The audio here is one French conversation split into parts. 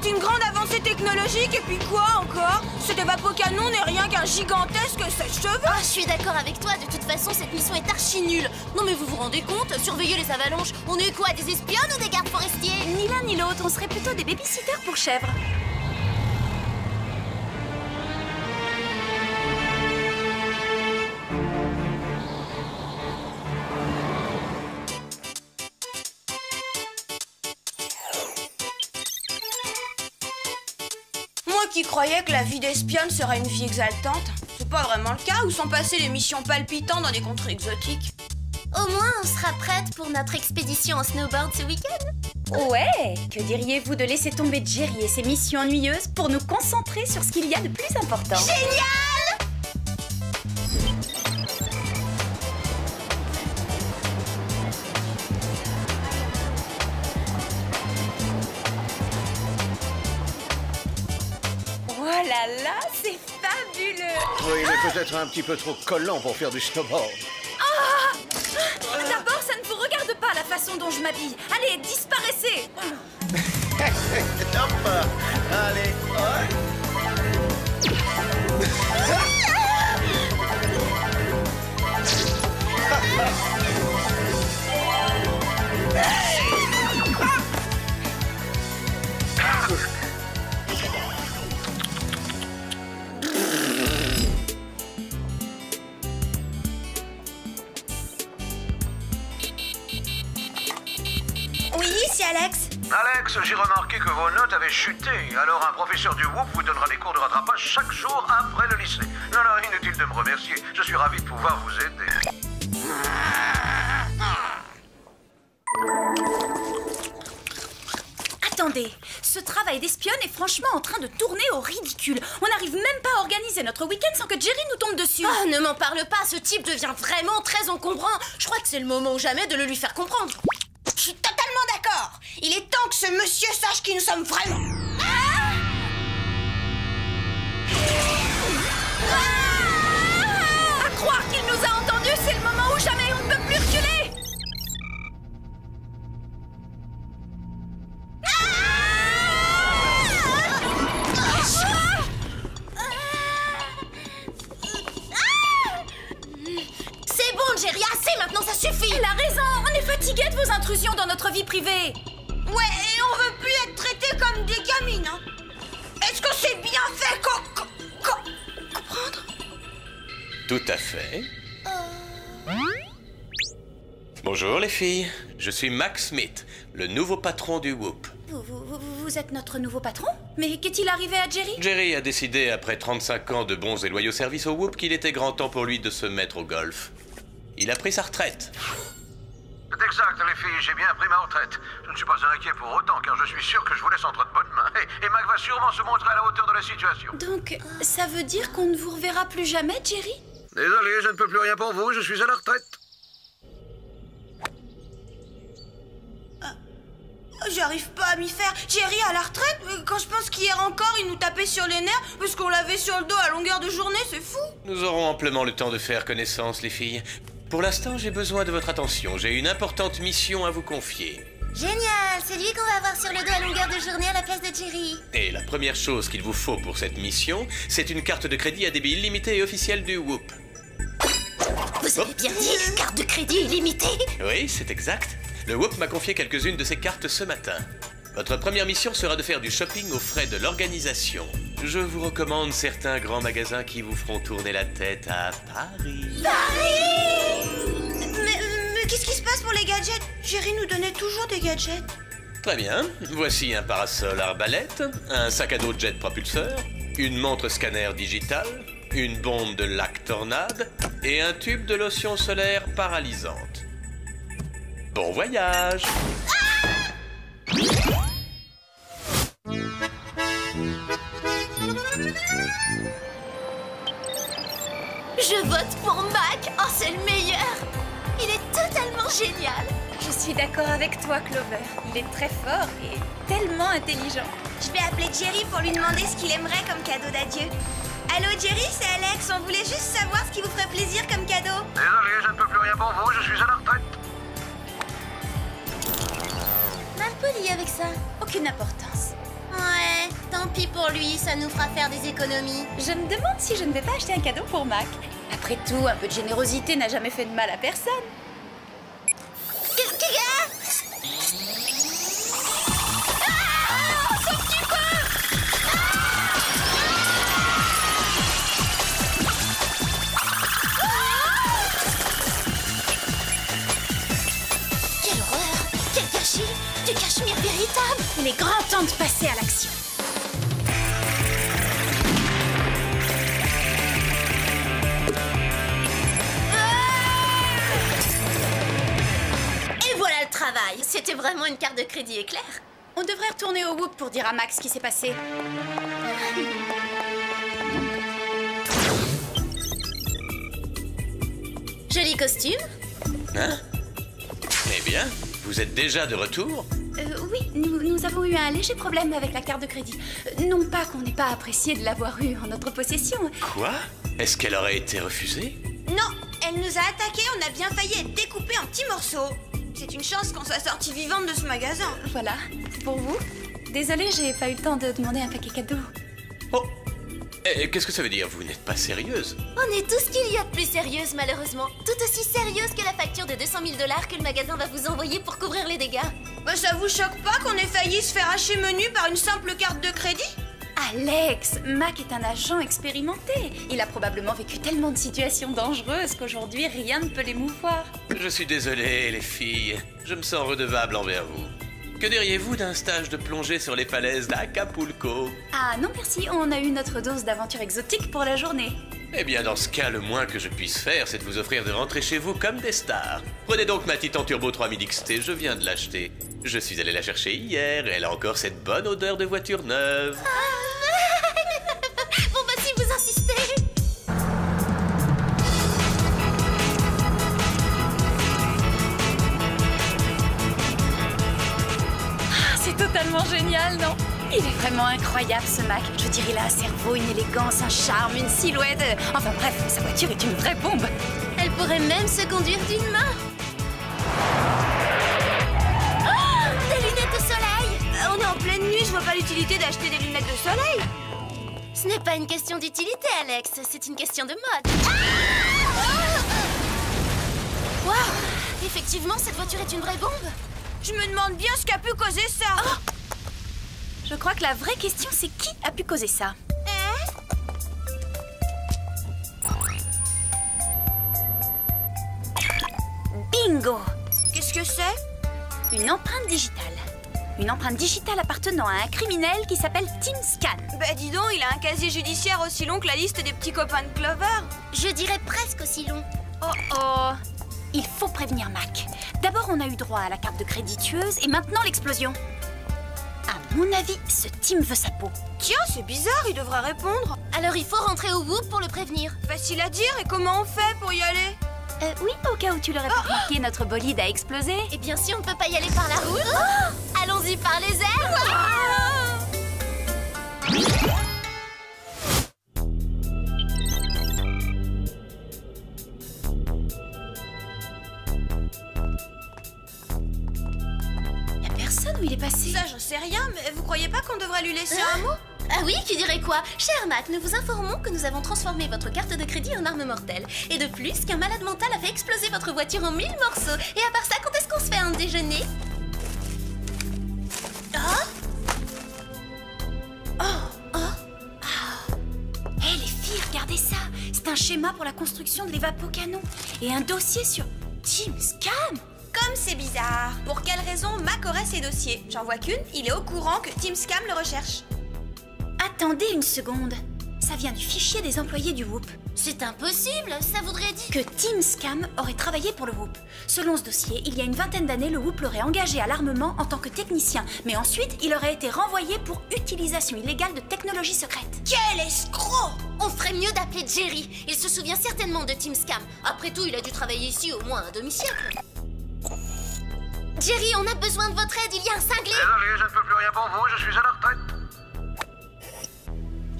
C'est une grande avancée technologique et puis quoi encore? Cet évapocanon n'est rien qu'un gigantesque sèche-cheveux. Ah, je suis d'accord avec toi, de toute façon cette mission est archi nulle. Non mais vous vous rendez compte? Surveiller les avalanches, on est quoi, des espionnes ou des gardes forestiers? Ni l'un ni l'autre, on serait plutôt des babysitters pour chèvres. Moi qui croyais que la vie d'espionne serait une vie exaltante, c'est pas vraiment le cas où sont passées les missions palpitantes dans des contrées exotiques. Au moins on sera prête pour notre expédition en snowboard ce week-end. Ouais, que diriez-vous de laisser tomber Jerry et ses missions ennuyeuses pour nous concentrer sur ce qu'il y a de plus important? Génial! Oh là là, c'est fabuleux! Oui, il est peut-être un petit peu trop collant pour faire du snowboard. D'abord, ça ne vous regarde pas la façon dont je m'habille. Allez, disparaissez! Hop, allez, Oui, c'est Alex. Alex, j'ai remarqué que vos notes avaient chuté. Alors un professeur du Whoop vous donnera des cours de rattrapage chaque jour après le lycée. Non, inutile de me remercier. Je suis ravi de pouvoir vous aider. Attendez, ce travail d'espionne est franchement en train de tourner au ridicule. On n'arrive même pas à organiser notre week-end sans que Jerry nous tombe dessus. Ah, ne m'en parle pas, ce type devient vraiment très encombrant. Je crois que c'est le moment ou jamais de le lui faire comprendre. Je suis totalement d'accord. Il est temps que ce monsieur sache qui nous sommes vraiment. À croire qu'il nous a entendus, c'est le moment ou jamais, on ne peut plus reculer. C'est bon, Jerry, assez maintenant, ça suffit. Il a raison, on est fatigué de vos intrusions dans notre vie privée. Ouais, et on veut plus être traités comme des gamines, hein. Est-ce que c'est bien fait comprendre? Tout à fait. Bonjour les filles, je suis Max Smith, le nouveau patron du Whoop. Vous êtes notre nouveau patron? Mais qu'est-il arrivé à Jerry? Jerry a décidé, après 35 ans de bons et loyaux services au Whoop, qu'il était grand temps pour lui de se mettre au golf. Il a pris sa retraite. C'est exact, les filles, j'ai bien pris ma retraite. Je ne suis pas inquiet pour autant, car je suis sûr que je vous laisse entre de bonnes mains. Et Mac va sûrement se montrer à la hauteur de la situation. Donc, ça veut dire qu'on ne vous reverra plus jamais, Jerry? Désolé, je ne peux plus rien pour vous, je suis à la retraite. J'arrive pas à m'y faire. Jerry à la retraite? Quand je pense qu'hier encore, il nous tapait sur les nerfs parce qu'on l'avait sur le dos à longueur de journée, c'est fou. Nous aurons amplement le temps de faire connaissance, les filles. Pour l'instant, j'ai besoin de votre attention. J'ai une importante mission à vous confier. Génial, c'est lui qu'on va avoir sur le dos à longueur de journée à la place de Jerry. Et la première chose qu'il vous faut pour cette mission, c'est une carte de crédit à débit illimité et officielle du Whoop. Vous avez bien dit, carte de crédit illimitée? Oui, c'est exact. Le Whoop m'a confié quelques-unes de ses cartes ce matin. Votre première mission sera de faire du shopping aux frais de l'organisation. Je vous recommande certains grands magasins qui vous feront tourner la tête à Paris. Mais qu'est-ce qui se passe pour les gadgets? Jerry nous donnait toujours des gadgets. Très bien. Voici un parasol arbalète, un sac à dos jet propulseur, une montre scanner digitale, une bombe de lac tornade et un tube de lotion solaire paralysante. Bon voyage! Je vote pour Mac. Oh, c'est le meilleur. Il est totalement génial. Je suis d'accord avec toi, Clover. Il est très fort et tellement intelligent. Je vais appeler Jerry pour lui demander ce qu'il aimerait comme cadeau d'adieu. Allô Jerry, c'est Alex. On voulait juste savoir ce qui vous ferait plaisir comme cadeau. Désolé, je ne peux plus rien pour vous, je suis à la retraite. Mal poli avec ça. Aucune importance. Ouais, tant pis pour lui, ça nous fera faire des économies. Je me demande si je ne vais pas acheter un cadeau pour Mac. Après tout, un peu de générosité n'a jamais fait de mal à personne. Qu'est-ce qu'il y a? Quelle horreur! Quel gâchis! Du cachemire véritable! Il est grand temps de passer à l'action. Et voilà le travail! C'était vraiment une carte de crédit éclair. On devrait retourner au Whoop pour dire à Max ce qui s'est passé. Joli costume. Hein? Eh bien, vous êtes déjà de retour? Oui, nous avons eu un léger problème avec la carte de crédit. Non pas qu'on n'ait pas apprécié de l'avoir eue en notre possession. Quoi? Est-ce qu'elle aurait été refusée? Non, elle nous a attaqués, on a bien failli être découpés en petits morceaux. C'est une chance qu'on soit sortie vivante de ce magasin. Voilà, c'est pour vous. Désolée, j'ai pas eu le temps de demander un paquet cadeau. Oh! Et qu'est-ce que ça veut dire? Vous n'êtes pas sérieuse? On est tout ce qu'il y a de plus sérieuse, malheureusement. Tout aussi sérieuse que la facture de 200 000 $ que le magasin va vous envoyer pour couvrir les dégâts. Bah, ça vous choque pas qu'on ait failli se faire hacher menu par une simple carte de crédit? Alex, Mac est un agent expérimenté. Il a probablement vécu tellement de situations dangereuses qu'aujourd'hui, rien ne peut l'émouvoir. Je suis désolé, les filles. Je me sens redevable envers vous. Que diriez-vous d'un stage de plongée sur les falaises d'Acapulco? Ah non merci, on a eu notre dose d'aventure exotique pour la journée. Eh bien, dans ce cas, le moins que je puisse faire, c'est de vous offrir de rentrer chez vous comme des stars. Prenez donc ma Titan Turbo 3000 XT, je viens de l'acheter. Je suis allé la chercher hier, et elle a encore cette bonne odeur de voiture neuve. Bon bah si vous insistez. C'est totalement génial, non? Il est vraiment incroyable ce Mac. Je veux dire, il a un cerveau, une élégance, un charme, une silhouette. Enfin bref, sa voiture est une vraie bombe. Elle pourrait même se conduire d'une main. Oh, des lunettes de soleil. On est en pleine nuit, je vois pas l'utilité d'acheter des lunettes de soleil. Ce n'est pas une question d'utilité, Alex. C'est une question de mode. Waouh! Effectivement, cette voiture est une vraie bombe. Je me demande bien ce qu'a pu causer ça. Je crois que la vraie question, c'est qui a pu causer ça? Bingo! Qu'est-ce que c'est? Une empreinte digitale. Une empreinte digitale appartenant à un criminel qui s'appelle TeamScan. Bah dis donc, il a un casier judiciaire aussi long que la liste des petits copains de Clover. Je dirais presque aussi long. Oh oh! Il faut prévenir Mac. D'abord, on a eu droit à la carte de crédit tueuse et maintenant l'explosion. À mon avis, ce Tim veut sa peau. Tiens, c'est bizarre, il devrait répondre. Alors il faut rentrer au Whoop pour le prévenir. Facile à dire, et comment on fait pour y aller? Oui, au cas où tu l'aurais pas remarqué, notre bolide a explosé. Eh bien, si on ne peut pas y aller par la route, allons-y par les airs. Y'a personne où il est passé? Ça, j'en sais rien, mais vous croyez pas qu'on devrait lui laisser un mot? Ah oui, qui dirait quoi? Cher Mac, nous vous informons que nous avons transformé votre carte de crédit en arme mortelle. Et de plus, qu'un malade mental a fait exploser votre voiture en 1000 morceaux. Et à part ça, quand est-ce qu'on se fait un déjeuner? Hé les filles, regardez ça! C'est un schéma pour la construction de l'évapocanon. Et un dossier sur TeamScan. Comme c'est bizarre. Pour quelle raison Mac aurait ces dossiers? J'en vois qu'une, il est au courant que TeamScan le recherche. Attendez une seconde. Ça vient du fichier des employés du Whoop. C'est impossible, ça voudrait dire... Que TeamScan aurait travaillé pour le Whoop. Selon ce dossier, il y a une vingtaine d'années, le Whoop l'aurait engagé à l'armement en tant que technicien. Mais ensuite, il aurait été renvoyé pour utilisation illégale de technologies secrètes. Quel escroc! On ferait mieux d'appeler Jerry. Il se souvient certainement de TeamScan. Après tout, il a dû travailler ici au moins un demi-siècle. Jerry, on a besoin de votre aide, il y a un cinglé. Désolé, je ne peux plus rien pour vous, je suis à la retraite.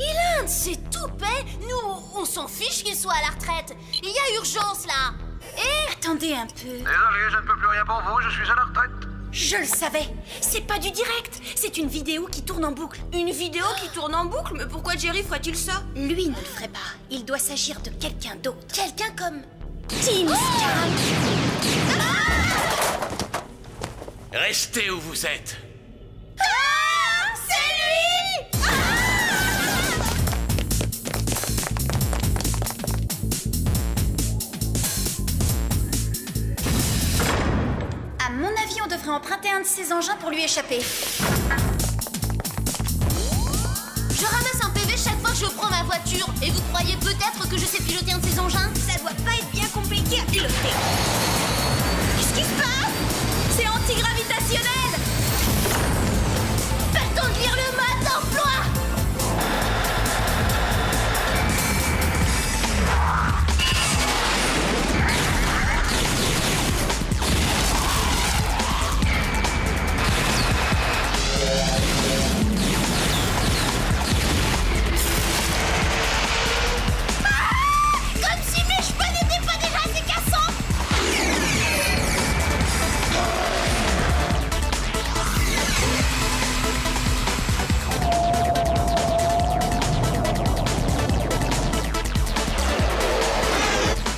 Ilan, c'est tout paix. Nous, on s'en fiche qu'il soit à la retraite. Il y a urgence, là. Et... Attendez un peu. Désolé, je ne peux plus rien pour vous, je suis à la retraite. Je le savais. C'est pas du direct. C'est une vidéo qui tourne en boucle. Une vidéo qui tourne en boucle? Mais pourquoi Jerry ferait-il ça? Lui ne le ferait pas. Il doit s'agir de quelqu'un d'autre. Quelqu'un comme... Team Scam. Restez où vous êtes. C'est lui! À mon avis, on devrait emprunter un de ces engins pour lui échapper. Je ramasse un PV chaque fois que je prends ma voiture. Et vous croyez peut-être que je sais piloter un de ces engins? Ça doit pas être bien compliqué à piloter. Qu'est-ce qui se passe? C'est antigravitationnel. Pas le temps de lire le mode d'emploi! Comme si mes cheveux n'étaient pas déjà assez cassants!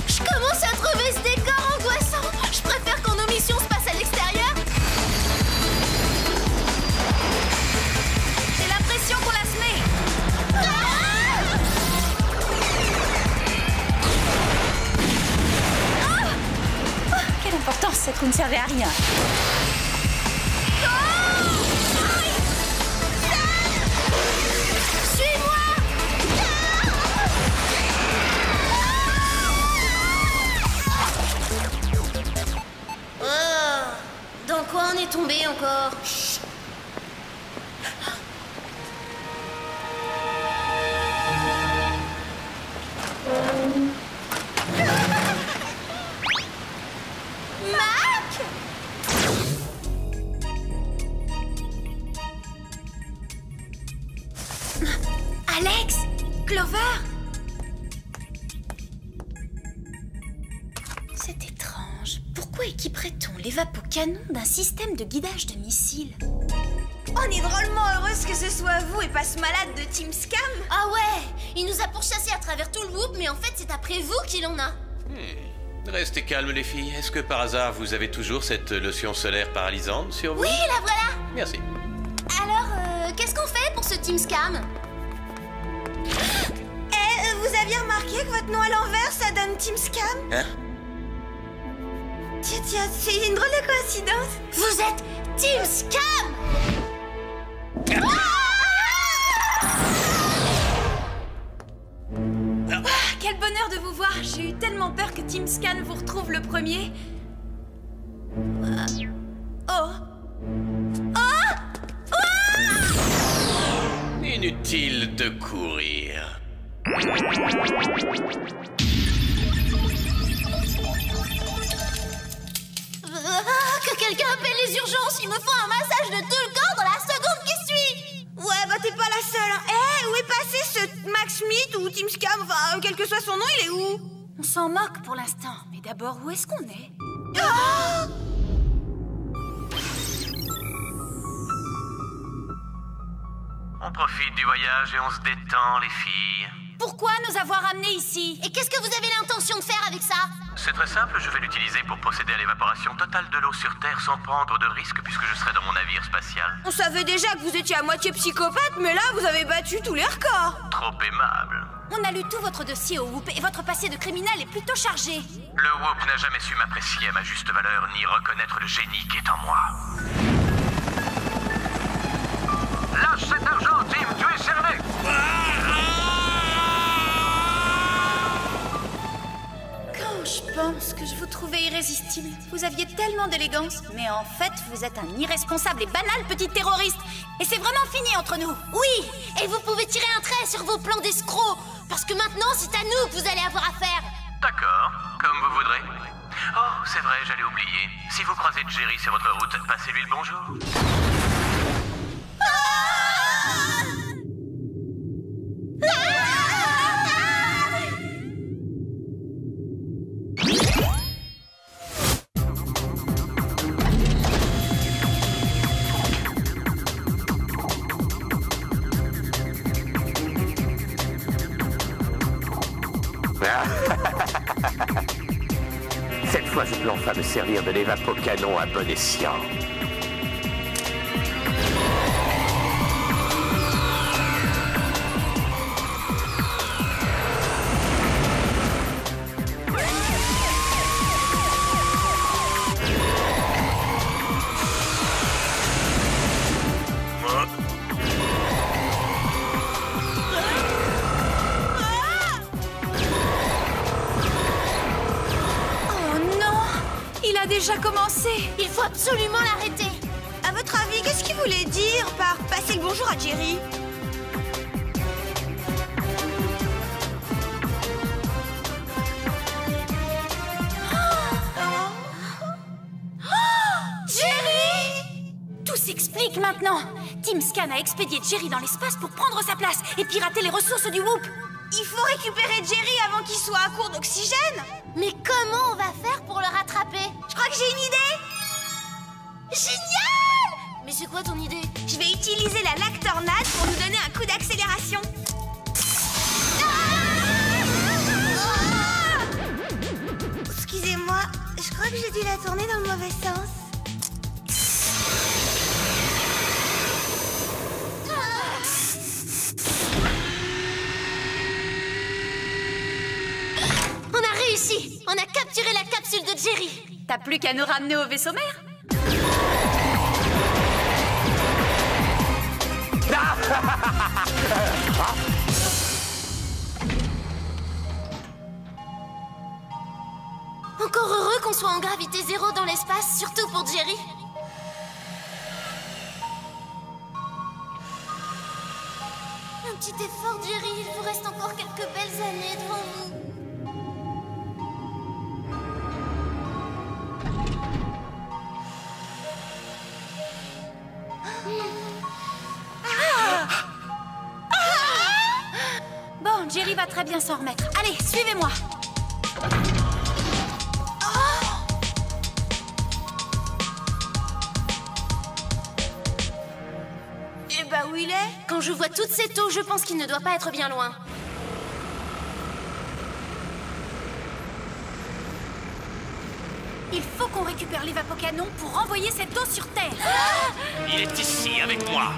Je commence à trouver ce décor angoissant. Je préfère quand nos missions se passent à l'extérieur. J'ai l'impression qu'on la se met. Quelle importance, cette roue ne servait à rien. Oh, dans quoi on est tombé encore? Mac! Alex! Clover! C'est étrange. Pourquoi équiperait-on l'évapocanon d'un système de guidage de missiles? On est drôlement heureuse que ce soit vous et pas ce malade de Team Scam. Ah ouais, il nous a pourchassés à travers tout le whoop, mais en fait c'est après vous qu'il en a. Restez calmes les filles. Est-ce que par hasard vous avez toujours cette lotion solaire paralysante sur vous? Oui, la voilà. Merci. Alors, qu'est-ce qu'on fait pour ce Team Scam? Vous aviez remarqué que votre nom à l'envers, ça donne Team Scam? Hein? Tiens, c'est une drôle de coïncidence. Vous êtes Team Scam! Quel bonheur de vous voir. J'ai eu tellement peur que Team Scan vous retrouve le premier. Inutile de courir. Que quelqu'un appelle les urgences, il me faut un massage de tout le corps dans la seconde qui suit. Ouais, bah t'es pas la seule. Hein. Où est passé ce Max Smith ou Team Scam? Enfin, quel que soit son nom, il est où? On s'en moque pour l'instant. Mais d'abord, où est-ce qu'on est? On profite du voyage et on se détend, les filles. Pourquoi nous avoir amenés ici? Et qu'est-ce que vous avez l'intention de faire avec ça? C'est très simple, je vais l'utiliser pour procéder à l'évaporation totale de l'eau sur Terre sans prendre de risque puisque je serai dans mon navire spatial. On savait déjà que vous étiez à moitié psychopathe, mais là, vous avez battu tous les records. Trop aimable. On a lu tout votre dossier au WHOOP et votre passé de criminel est plutôt chargé. Le WHOOP n'a jamais su m'apprécier à ma juste valeur ni reconnaître le génie qui est en moi. Lâche cet argent, Tim, tu es cerné. Quand je pense que je vous trouvais irrésistible. Vous aviez tellement d'élégance. Mais en fait, vous êtes un irresponsable et banal petit terroriste. Et c'est vraiment fini entre nous. Oui, et vous pouvez tirer un trait sur vos plans d'escrocs. Parce que maintenant, c'est à nous que vous allez avoir affaire. D'accord, comme vous voudrez. Oh, c'est vrai, j'allais oublier. Si vous croisez Jerry sur votre route, passez-lui le bonjour. simple enfin me servir de l'évapocanon à bon escient. Déjà commencé. Il faut absolument l'arrêter. À votre avis, qu'est-ce qu'il voulait dire par passer le bonjour à Jerry? Jerry! Tout s'explique maintenant. Team Scan a expédié Jerry dans l'espace pour prendre sa place et pirater les ressources du Whoop. Il faut récupérer Jerry avant qu'il soit à court d'oxygène. Mais comment on va faire pour le rattraper? Je crois que j'ai une idée. Génial! Mais c'est quoi ton idée? Je vais utiliser la lactornade pour nous donner un coup d'accélération. Excusez-moi, je crois que j'ai dû la tourner dans le mauvais sens. On a capturé la capsule de Jerry. T'as plus qu'à nous ramener au vaisseau mère. Encore heureux qu'on soit en gravité zéro dans l'espace, surtout pour Jerry. Un petit effort, Jerry. Il vous reste encore quelques belles années devant vous. Bon, Jerry va très bien s'en remettre. Allez, suivez-moi. Et bah où il est? Quand je vois toute cette eau, je pense qu'il ne doit pas être bien loin. Il faut qu'on récupère l'évapocanon pour renvoyer cette eau sur Terre. Il est ici avec moi.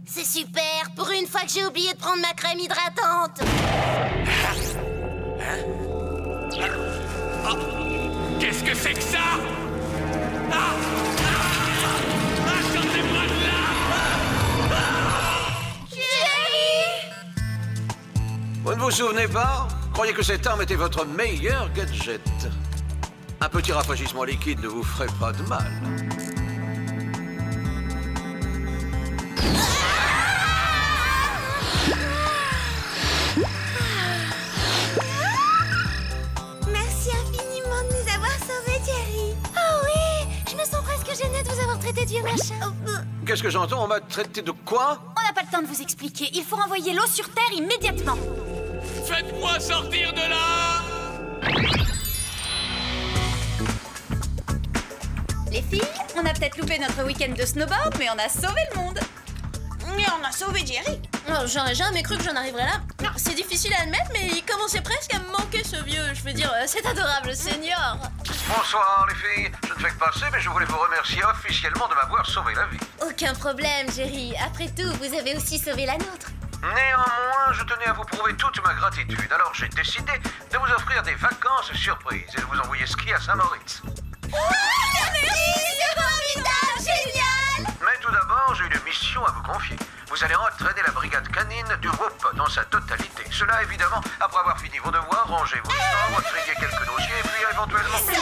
C'est super. Pour une fois que j'ai oublié de prendre ma crème hydratante. Oh, qu'est-ce que c'est que ça? Sortez-moi de là! Jerry! Vous ne vous souvenez pas? Croyez que cette arme était votre meilleur gadget. Un petit rafraîchissement liquide ne vous ferait pas de mal. Merci infiniment de nous avoir sauvés, Jerry. Oh oui! Je me sens presque gênée de vous avoir traité de vieux machin. Qu'est-ce que j'entends? On m'a traité de quoi? On n'a pas le temps de vous expliquer. Il faut renvoyer l'eau sur Terre immédiatement. Faites-moi sortir de là! Les filles, on a peut-être loupé notre week-end de snowboard, mais on a sauvé le monde. Mais on a sauvé Jerry. J'aurais jamais cru que j'en arriverais là. C'est difficile à admettre, mais il commençait presque à me manquer ce vieux. Je veux dire, c'est adorable, senior. Bonsoir les filles, je ne fais que passer, mais je voulais vous remercier officiellement de m'avoir sauvé la vie. Aucun problème, Jerry. Après tout, vous avez aussi sauvé la nôtre. Néanmoins, je tenais à vous prouver toute ma gratitude, alors j'ai décidé de vous offrir des vacances surprises et de vous envoyer skier à Saint-Moritz. C'est formidable, génial! Mais tout d'abord, j'ai une mission à vous confier. Vous allez entraîner la brigade canine du Whoop dans sa totalité. Cela, évidemment, après avoir fini vos devoirs, rangez vos stores, triez quelques dossiers, puis éventuellement... Ça va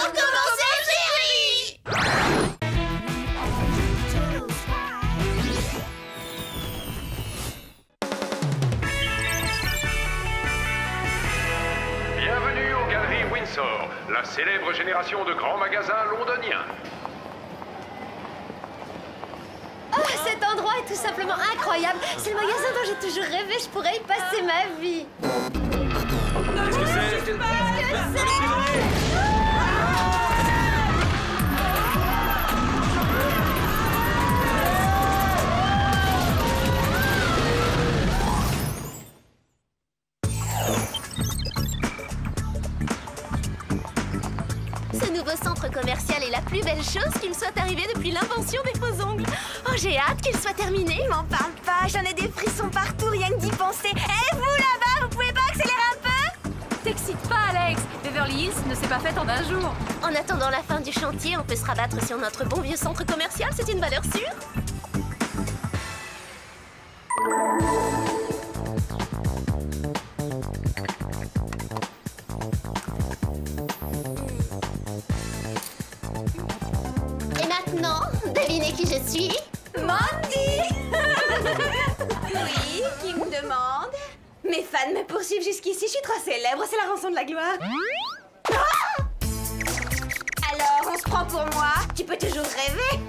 recommencer, Jerry! Bienvenue aux Galeries Windsor, la célèbre génération de grands magasins londoniens. Oh, cet endroit est tout simplement incroyable. C'est le magasin dont j'ai toujours rêvé. Je pourrais y passer ma vie. Qu'est-ce que c'est? Qu'est-ce que c'est? Ce nouveau centre commercial est la plus belle chose qui me soit arrivée depuis l'invention des faux ongles. Oh, j'ai hâte qu'il soit terminé. M'en parle pas, j'en ai des frissons partout, rien que d'y penser. Eh, vous là-bas, vous pouvez pas accélérer un peu? T'excite pas, Alex. Beverly Hills ne s'est pas faite en un jour. En attendant la fin du chantier, on peut se rabattre sur notre bon vieux centre commercial, c'est une valeur sûre. Et maintenant, devinez qui je suis? Mandy. Oui, qui me demande? Mes fans me poursuivent jusqu'ici, je suis trop célèbre, c'est la rançon de la gloire. Ah! Alors, on se prend pour moi? Tu peux toujours rêver.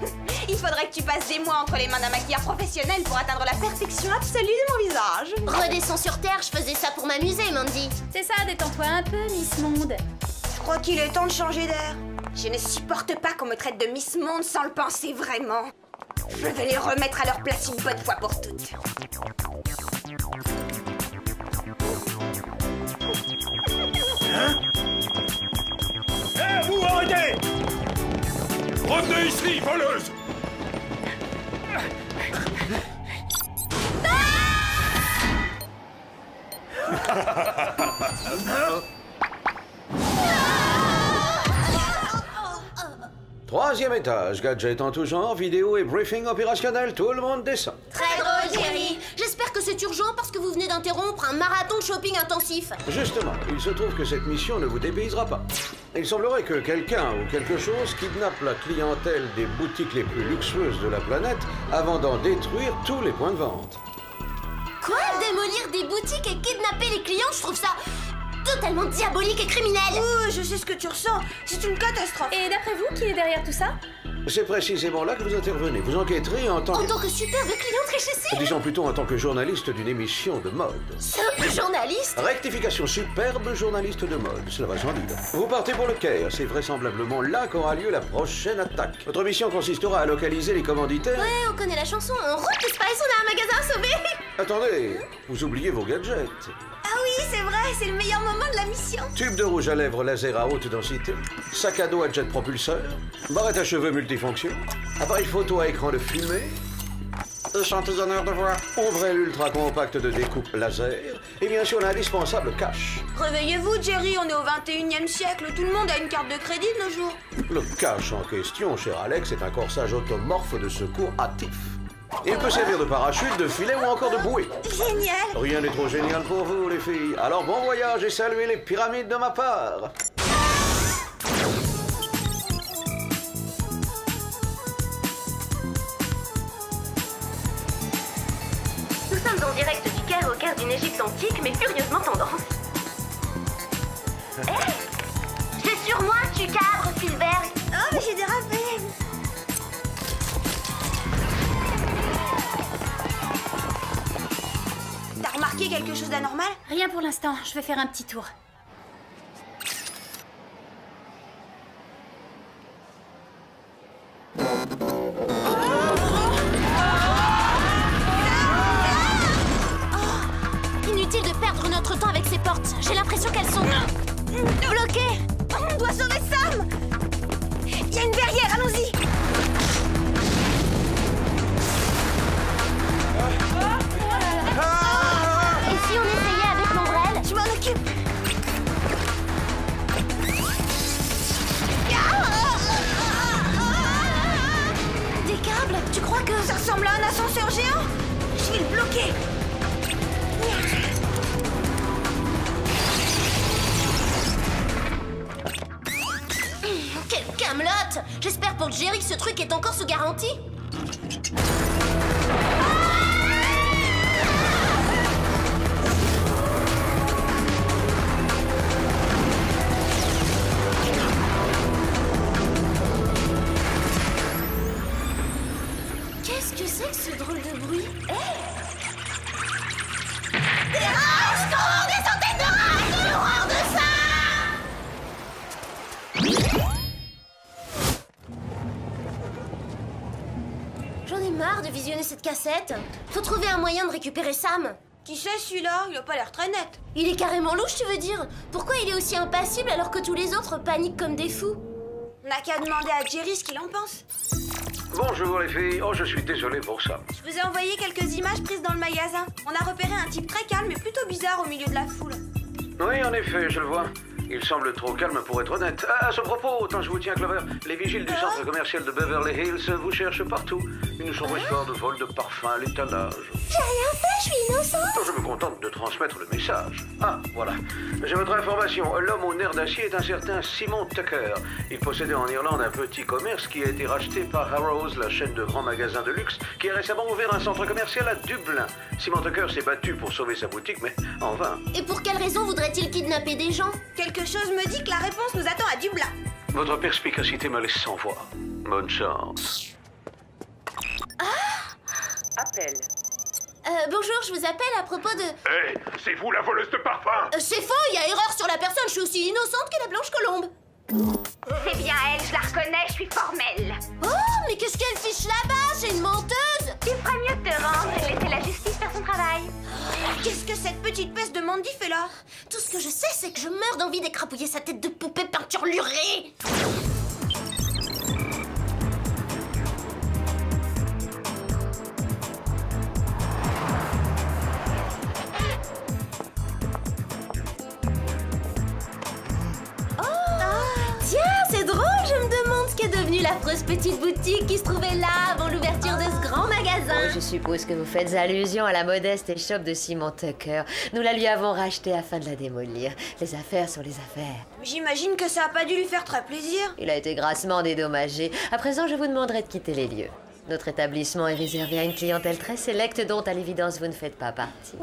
Il faudrait que tu passes des mois entre les mains d'un maquilleur professionnel pour atteindre la perfection absolue de mon visage. Redescends sur Terre, je faisais ça pour m'amuser, Mandy. C'est ça, détends-toi un peu, Miss Monde. Je crois qu'il est temps de changer d'air. Je ne supporte pas qu'on me traite de Miss Monde sans le penser vraiment. Je vais les remettre à leur place une bonne fois pour toutes. Eh, vous arrêtez! Revenez ici, voleuse! Troisième étage, gadgets en tout genre, vidéo et briefing opérationnel, tout le monde descend. Très drôle, Jerry. J'espère que c'est urgent parce que vous venez d'interrompre un marathon de shopping intensif. Justement, il se trouve que cette mission ne vous dépaysera pas. Il semblerait que quelqu'un ou quelque chose kidnappe la clientèle des boutiques les plus luxueuses de la planète avant d'en détruire tous les points de vente. Quoi? Démolir des boutiques et kidnapper les clients, je trouve ça totalement diabolique et criminel. Oh, je sais ce que tu ressens. C'est une catastrophe. Et d'après vous, qui est derrière tout ça? C'est précisément là que vous intervenez. Vous enquêterez en tant En que... tant que superbe cliente richissime. Disons plutôt en tant que journaliste d'une émission de mode. Simple journaliste. Rectification, superbe journaliste de mode, cela va sans dire. Vous partez pour le Caire, c'est vraisemblablement là qu'aura lieu la prochaine attaque. Votre mission consistera à localiser les commanditaires... Ouais, on connaît la chanson. En route, Spice, on a un magasin à sauver. Attendez, vous oubliez vos gadgets. Ah oui, c'est vrai, c'est le meilleur moment de la mission. Tube de rouge à lèvres laser à haute densité, sac à dos à jet propulseur, barrette à cheveux multifonction, appareil photo à écran de fumée, échantillonneur de voix, ombrelle ultra compact de découpe laser, et bien sûr l'indispensable cash. Réveillez-vous, Jerry, on est au 21e siècle. Tout le monde a une carte de crédit de nos jours. Le cash en question, cher Alex, est un corsage automorphe de secours hâtif. Il peut servir de parachute, de filet ou encore de bouée. Génial. Rien n'est trop génial pour vous, les filles. Alors bon voyage et saluez les pyramides de ma part. Nous sommes en direct du Caire, au cœur d'une Égypte antique, mais furieusement tendance. Hé, c'est sur moi que tu cadres, Spielberg. Oh, mais j'ai dérapé. T'as remarqué quelque chose d'anormal? Rien pour l'instant, je vais faire un petit tour. Inutile de perdre notre temps avec ces portes. J'ai l'impression qu'elles sont bloquées. On doit sauver Sam. Il y a une verrière, allons-y. Et si on essayait avec l'ombrelle? Je m'en occupe. Des câbles? Tu crois que... Ça ressemble à un ascenseur géant. Je vais le bloquer. Quelle camelote! J'espère pour Jerry que ce truc est encore sous garantie. Qu'est-ce que c'est que ce drôle de bruit? Des rats! Des centaines de rats! J'ai horreur de ça! J'en ai marre de visionner cette cassette. Faut trouver un moyen de récupérer Sam. Qui c'est celui-là? Il a pas l'air très net. Il est carrément louche, tu veux dire? Pourquoi il est aussi impassible alors que tous les autres paniquent comme des fous? On n'a qu'à demander à Jerry ce qu'il en pense. Bonjour les filles. Oh, je suis désolé pour ça. Je vous ai envoyé quelques images prises dans le magasin. On a repéré un type très calme et plutôt bizarre au milieu de la foule. Oui, en effet, je le vois. Il semble trop calme pour être honnête. À ce propos, tant je vous tiens, Clover, les vigiles du centre commercial de Beverly Hills vous cherchent partout. Ils nous sont histoires de vol de parfum à l'étalage. J'ai rien fait, je suis innocente. Je me contente de transmettre le message. Ah, voilà. J'ai votre information. L'homme au nerf d'acier est un certain Simon Tucker. Il possédait en Irlande un petit commerce qui a été racheté par Harrods, la chaîne de grands magasins de luxe, qui a récemment ouvert un centre commercial à Dublin. Simon Tucker s'est battu pour sauver sa boutique, mais en vain. Et pour quelle raison voudrait-il kidnapper des gens? Quelque chose me dit que la réponse nous attend à Dublin. Votre perspicacité me laisse sans voix. Bonne chance. Appel. Bonjour, je vous appelle à propos de... Hé, c'est vous la voleuse de parfum? c'est faux, il y a erreur sur la personne, je suis aussi innocente que la Blanche Colombe. C'est bien elle, je la reconnais, je suis formelle. Oh, mais qu'est-ce qu'elle fiche là-bas? C'est une menteuse. Tu feras mieux de te rendre et laisser la justice faire son travail. Qu'est-ce que cette petite peste de Mandy fait là? Tout ce que je sais, c'est que je meurs d'envie d'écrapouiller sa tête de poupée peinturlurée. L'affreuse petite boutique qui se trouvait là avant l'ouverture de ce grand magasin. Oh, je suppose que vous faites allusion à la modeste échoppe de Simon Tucker. Nous la lui avons rachetée afin de la démolir. Les affaires sont les affaires. J'imagine que ça a pas dû lui faire très plaisir. Il a été grassement dédommagé. À présent, je vous demanderai de quitter les lieux. Notre établissement est réservé à une clientèle très sélecte dont, à l'évidence, vous ne faites pas partie.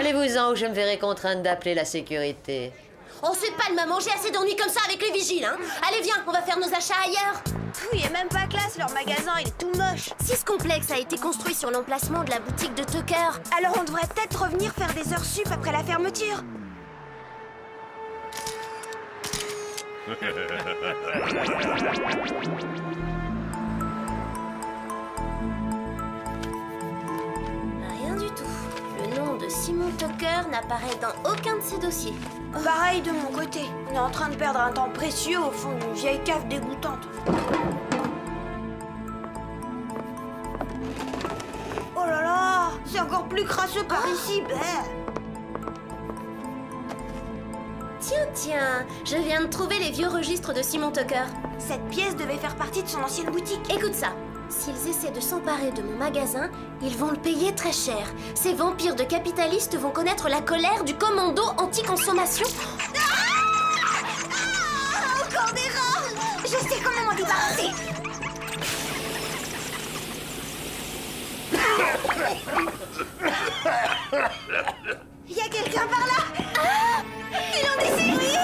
Allez-vous-en ou je me verrai contrainte d'appeler la sécurité. Oh, c'est pas le moment, j'ai assez d'ennuis comme ça avec les vigiles, hein. Allez, viens, on va faire nos achats ailleurs. Il est même pas classe, leur magasin, il est tout moche. Si ce complexe a été construit sur l'emplacement de la boutique de Tucker, alors on devrait peut-être revenir faire des heures sup après la fermeture. Rien du tout. Le nom de Simon Tucker n'apparaît dans aucun de ses dossiers. Pareil de mon côté. On est en train de perdre un temps précieux au fond d'une vieille cave dégoûtante. Oh là là, c'est encore plus crasseux par ici, Tiens, je viens de trouver les vieux registres de Simon Tucker. Cette pièce devait faire partie de son ancienne boutique. Écoute ça. S'ils essaient de s'emparer de mon magasin, ils vont le payer très cher. Ces vampires de capitalistes vont connaître la colère du commando anti-consommation. Encore des rats! Je sais comment m'en débarrasser. Il y a quelqu'un par là. Ils ont des séries.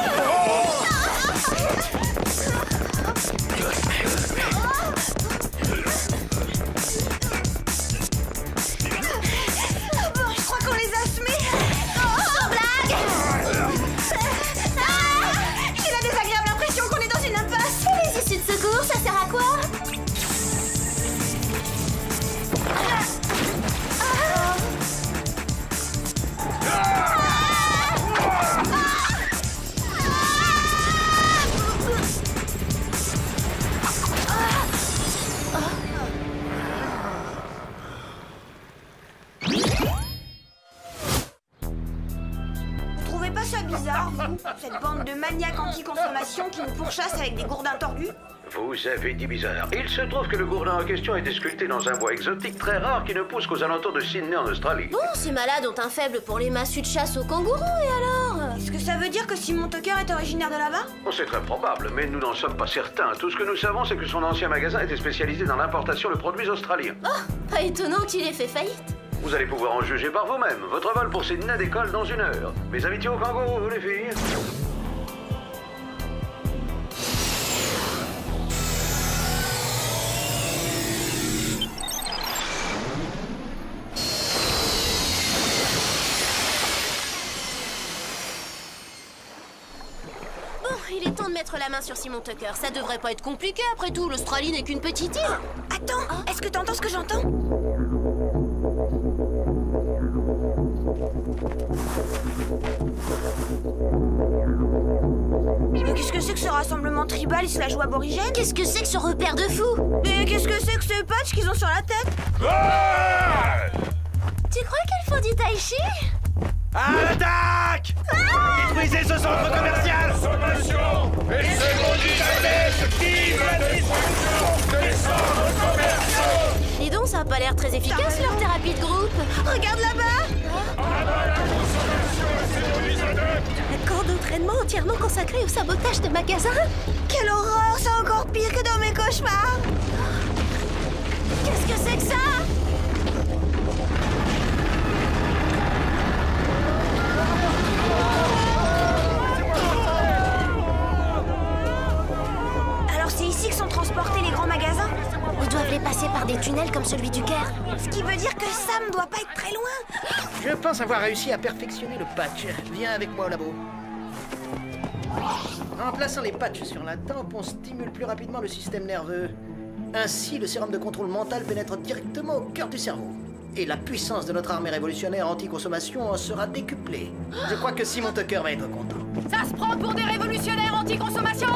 Je crois qu'on les a semés. Sans blague. J'ai la désagréable impression qu'on est dans une impasse. Les issues de secours, ça sert à quoi? Cette bande de maniaques anti-consommation qui nous pourchassent avec des gourdins tordus? Vous avez dit bizarre. Il se trouve que le gourdin en question a été sculpté dans un bois exotique très rare qui ne pousse qu'aux alentours de Sydney en Australie. Bon, ces malades ont un faible pour les massues de chasse aux kangourous, et alors? Est-ce que ça veut dire que Simon Tucker est originaire de là-bas? C'est très probable, mais nous n'en sommes pas certains. Tout ce que nous savons, c'est que son ancien magasin était spécialisé dans l'importation de produits australiens. Oh, pas étonnant qu'il ait fait faillite. Vous allez pouvoir en juger par vous-même. Votre vol pour Sydney décolle dans 1 heure. Mes amitiés aux kangourous, les filles. Il est temps de mettre la main sur Simon Tucker. Ça devrait pas être compliqué, après tout. L'Australie n'est qu'une petite île. Attends, est-ce que t'entends ce que j'entends? Mais qu'est-ce que c'est que ce rassemblement tribal slash aborigène? Qu'est-ce que c'est que ce repère de fous? Mais qu'est-ce que c'est que ce patch qu'ils ont sur la tête? Tu crois qu'elles font du tai chi? À l'attaque! Détruisez ce centre commercial! Consommation et c'est maudit adepte! Vive la destruction des centres commerciaux! Dis donc, ça a pas l'air très efficace leur thérapie de groupe. Regarde là-bas! En avant la consommation et c'est maudits adeptes! Un camp d'entraînement entièrement consacré au sabotage de magasins? Quelle horreur! C'est encore pire que dans mes cauchemars! Qu'est-ce que c'est que ça? Alors c'est ici que sont transportés les grands magasins? Ou doivent les passer par des tunnels comme celui du Caire? Ce qui veut dire que Sam doit pas être très loin. Je pense avoir réussi à perfectionner le patch. Viens avec moi au labo. En plaçant les patchs sur la tempe, on stimule plus rapidement le système nerveux. Ainsi, le sérum de contrôle mental pénètre directement au cœur du cerveau. Et la puissance de notre armée révolutionnaire anti-consommation en sera décuplée. Je crois que Simon Tucker va être content. Ça se prend pour des révolutionnaires anti-consommation?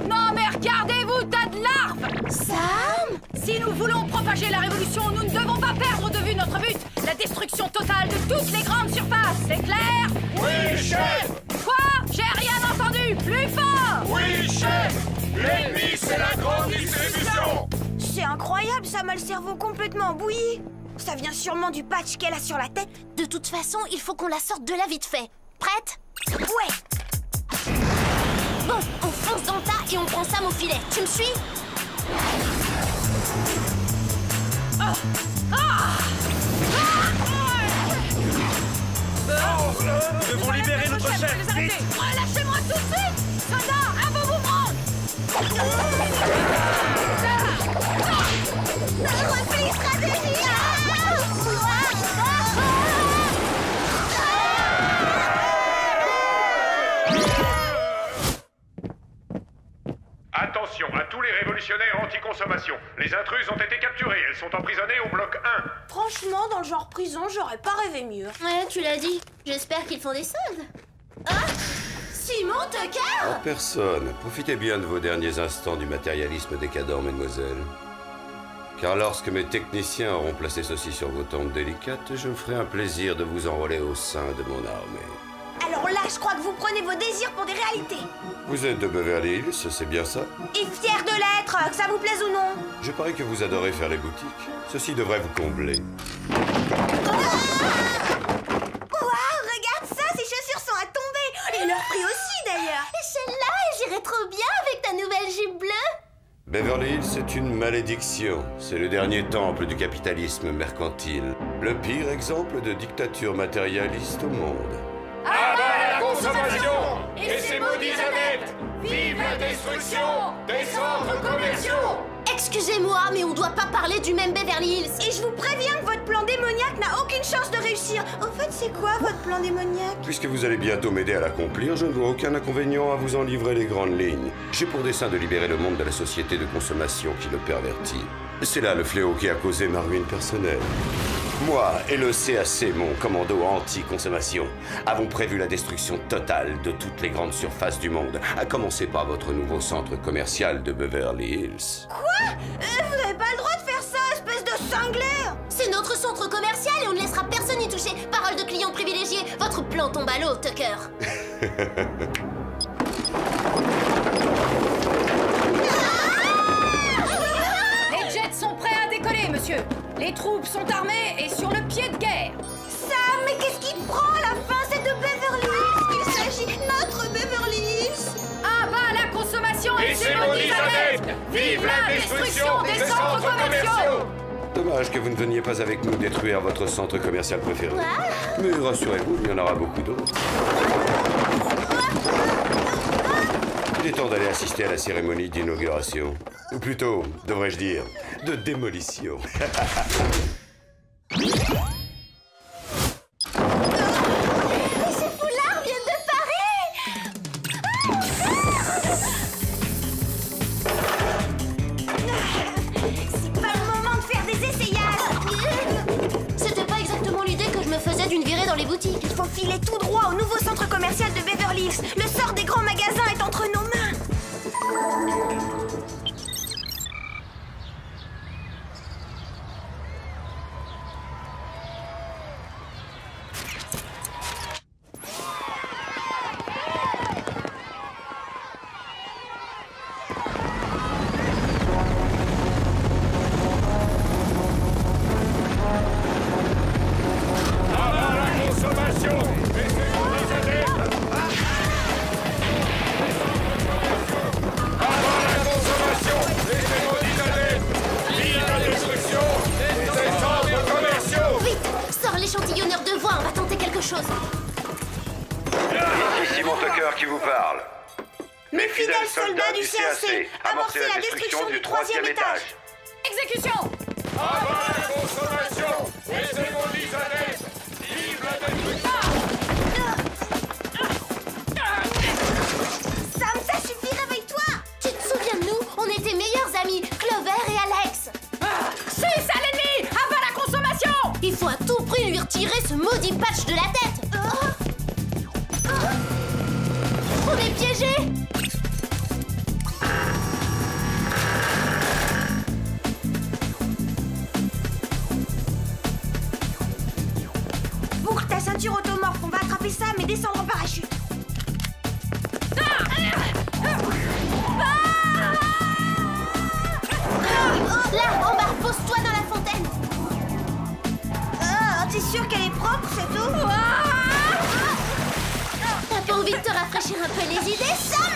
Non mais regardez-vous, tas de larves! Sam? Si nous voulons propager la révolution, nous ne devons pas perdre de vue notre but, la destruction totale de toutes les grandes surfaces, c'est clair? Oui, chef! Quoi? J'ai rien entendu! Plus fort! Oui, chef! L'ennemi, c'est la grande distribution! C'est incroyable, Sam a le cerveau complètement bouilli. Ça vient sûrement du patch qu'elle a sur la tête. De toute façon, il faut qu'on la sorte de là vite fait. Prête? Ouais. Bon, on fonce dans le tas et on prend Sam au filet. Tu me suis? Nous devons libérer notre chef! Vite! Lâchez-moi tout de suite! Soldats, un beau boomerang! Repli stratégie. Attention à tous les révolutionnaires anti-consommation. Les intrus ont été capturés. Elles sont emprisonnées au bloc 1. Franchement, dans le genre prison, j'aurais pas rêvé mieux. Ouais, tu l'as dit. J'espère qu'ils font des soldes. Ah! Simon Tucker! En personne, profitez bien de vos derniers instants du matérialisme décadent, mesdemoiselles. Car lorsque mes techniciens auront placé ceci sur vos tombes délicates, je me ferai un plaisir de vous enrôler au sein de mon armée. Alors là, je crois que vous prenez vos désirs pour des réalités. Vous êtes de Beverly Hills, c'est bien ça? Et fier de l'être, que ça vous plaise ou non. Je parie que vous adorez faire les boutiques. Ceci devrait vous combler. Waouh, regarde ça, ces chaussures sont à tomber. Et leur prix aussi, d'ailleurs. Et celle-là, elle irait trop bien avec ta nouvelle jupe bleue. Beverly Hills, c'est une malédiction. C'est le dernier temple du capitalisme mercantile. Le pire exemple de dictature matérialiste au monde. À bas la consommation et ses maudits adeptes! Vive la destruction des centres commerciaux! Excusez-moi, mais on doit pas parler du même Beverly Hills. Et je vous préviens que votre plan démoniaque n'a aucune chance de réussir. Au fait, c'est quoi votre plan démoniaque? Puisque vous allez bientôt m'aider à l'accomplir, je ne vois aucun inconvénient à vous en livrer les grandes lignes. J'ai pour dessein de libérer le monde de la société de consommation qui le pervertit. C'est là le fléau qui a causé ma ruine personnelle. Moi et le CAC, mon commando anti-consommation, avons prévu la destruction totale de toutes les grandes surfaces du monde, à commencer par votre nouveau centre commercial de Beverly Hills. Quoi? Vous n'avez pas le droit de faire ça, espèce de cinglé! C'est notre centre commercial et on ne laissera personne y toucher. Parole de client privilégié, votre plan tombe à l'eau, Tucker. Les jets sont prêts à décoller, monsieur. Les troupes sont armées et sur le pied de guerre. Sam, mais qu'est-ce qui te prend à la fin? C'est de Beverly Hills qu'il s'agit, notre Beverly Hills! À bas la consommation Et ses maudits adeptes! Vive la destruction des centres commerciaux! Dommage que vous ne veniez pas avec nous détruire votre centre commercial préféré. Mais rassurez-vous, il y en aura beaucoup d'autres. Il est temps d'aller assister à la cérémonie d'inauguration. Ou plutôt, devrais-je dire, de démolition. Mais ces foulards viennent de Paris! C'est pas le moment de faire des essayages! C'était pas exactement l'idée que je me faisais d'une virée dans les boutiques. Il faut filer tout droit au nouveau centre commercial de Beverly Hills. Le sort des grands magasins est entre nos mains. Mes fidèles soldats du CAC, amorcez la destruction du 3e étage. Exécution! Avant la consommation et ses maudits adeptes, vive la destruction! Sam, ça suffit, réveille-toi! Tu te souviens de nous? On était meilleurs amis, Clover et Alex. C'est ça l'ennemi! Avant la consommation! Il faut à tout prix lui retirer ce maudit patch de la tête. On est piégés! Boucle ta ceinture automorphe, on va attraper Sam et descendre en parachute. Là, Omar, pose-toi dans la fontaine. T'es sûr qu'elle est propre, cette eau? T'as pas envie de te rafraîchir un peu les idées, Sam?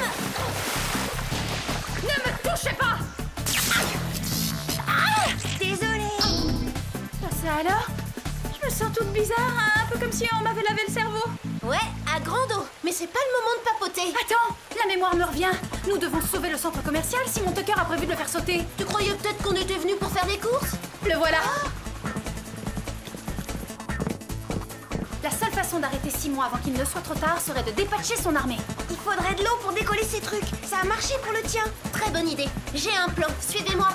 Ne me touchez pas! Désolée. Ça alors? Je me sens toute bizarre, hein, un peu comme si on m'avait lavé le cerveau. Ouais, à grande eau. Mais c'est pas le moment de papoter. Attends, la mémoire me revient. Nous devons sauver le centre commercial si mon Tucker a prévu de le faire sauter. Tu croyais peut-être qu'on était venus pour faire des courses? Le voilà. La seule façon d'arrêter Simon avant qu'il ne soit trop tard serait de dépatcher son armée. Il faudrait de l'eau pour décoller ces trucs. Ça a marché pour le tien. Très bonne idée. J'ai un plan. Suivez-moi.